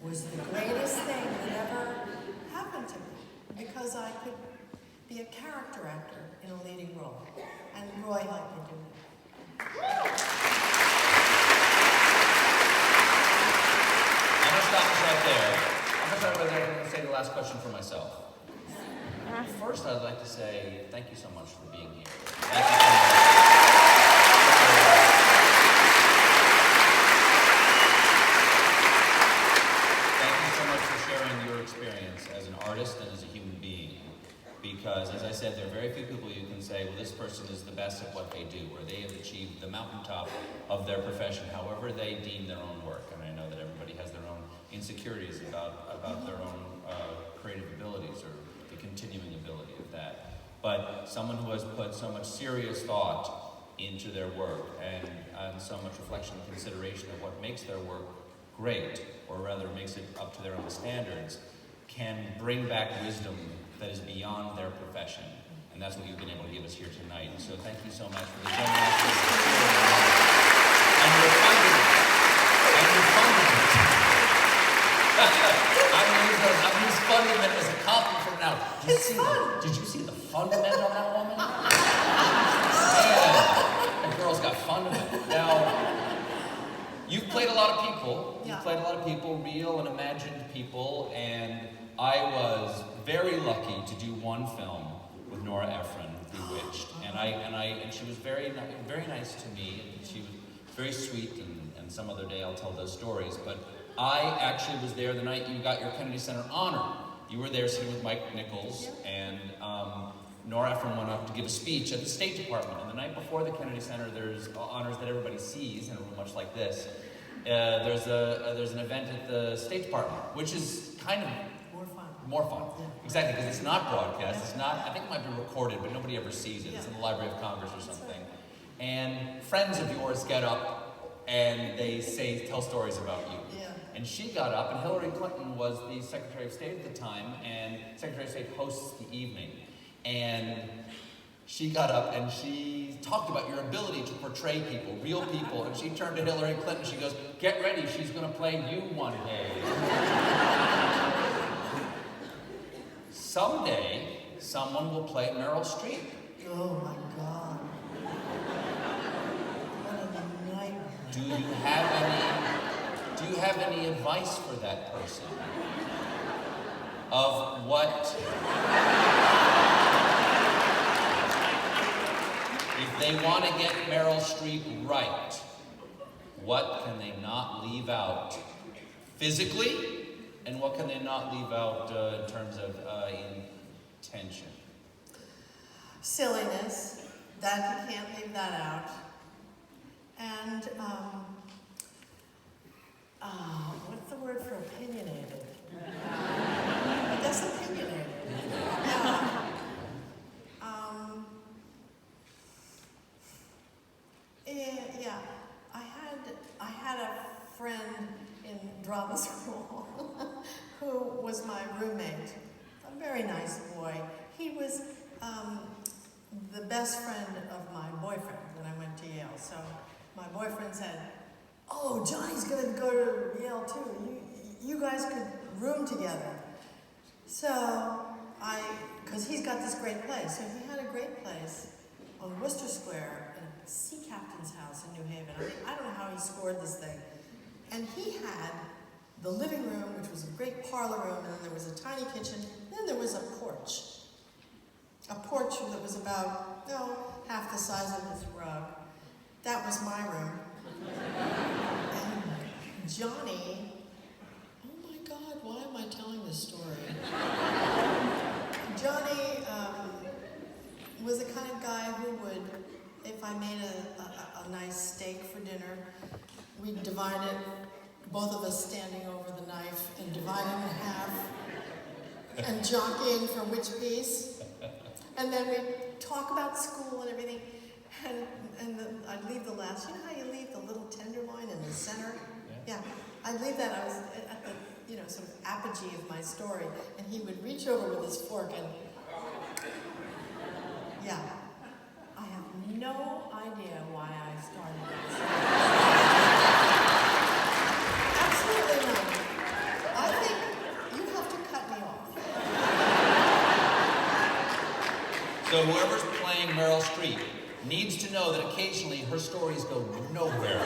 was the greatest thing that ever happened to me, because I could be a character actor in a leading role, and Roy helped me do it. I'm going to stop us right there. I'm going to start right there and say the last question for myself. First, I'd like to say thank you so much for being here. Thank you so much. Thank you so much for sharing your experience as an artist and as a human being. Because, as I said, there are very few people you can say, well, this person is the best at what they do, or they have achieved the mountaintop of their profession, however they deem their own work. And I know that everybody has their own insecurities about their own creative abilities or the continuing ability of that. But someone who has put so much serious thought into their work and so much reflection and consideration of what makes their work great, or rather makes it up to their own standards, can bring back wisdom that is beyond their profession. And that's what you've been able to give us here tonight. So thank you so much for the generosity and your fundament. I'm going to use fundament as a copy from now. Did you see the fundament on that woman? Man, that girl's got fundament. Now, you've played a lot of people. You've played a lot of people, real and imagined people, and I was very lucky to do one film with Nora Ephron, Bewitched, and she was very nice to me, and she was very sweet, and some other day I'll tell those stories. But I actually was there the night you got your Kennedy Center honor. You were there sitting with Mike Nichols, and Nora Ephron went up to give a speech at the State Department. And the night before the Kennedy Center, there's honors that everybody sees in a room much like this. There's an event at the State Department, which is kind of more fun. Yeah. Exactly, because it's not broadcast. It's not. I think it might be recorded, but nobody ever sees it. It's in the Library of Congress or something. And friends of yours get up and they tell stories about you. Yeah. And she got up, and Hillary Clinton was the Secretary of State at the time, and Secretary of State hosts the evening. And she got up and she talked about your ability to portray people, real people. And she turned to Hillary Clinton. She goes, "Get ready, she's going to play you one day." Someday, someone will play Meryl Streep. Oh my God. What a nightmare. Do you have any advice for that person? Of what? If they want to get Meryl Streep right, what can they not leave out physically? And what can they not leave out in terms of intention? Silliness. That you can't leave that out. And what's the word for opinionated? I guess opinionated. Yeah. I had a friend in drama school who was my roommate. A very nice boy. He was the best friend of my boyfriend when I went to Yale. So my boyfriend said, "Oh, Johnny's going to go to Yale too. You guys could room together." So because he's got this great place. So he had a great place on Worcester Square in a sea captain's house in New Haven. I don't know how he scored this thing. And he had the living room, which was a great parlor room, and then there was a tiny kitchen, and then there was a porch. A porch that was about, half the size of this rug. That was my room. And Johnny, oh my God, why am I telling this story? Johnny was the kind of guy who would, if I made a nice steak for dinner, we'd divide it, both of us standing over the knife, and divide it in half, and jockeying for which piece. And then we'd talk about school and everything, and I'd leave the last, you know how you leave the little tenderloin in the center? Yeah, I'd leave that, I was at the, you know, sort of apogee of my story, and he would reach over with his fork and, yeah, I have no idea why I started this. Absolutely not. I think you have to cut me off. So whoever's playing Meryl Streep needs to know that occasionally her stories go nowhere.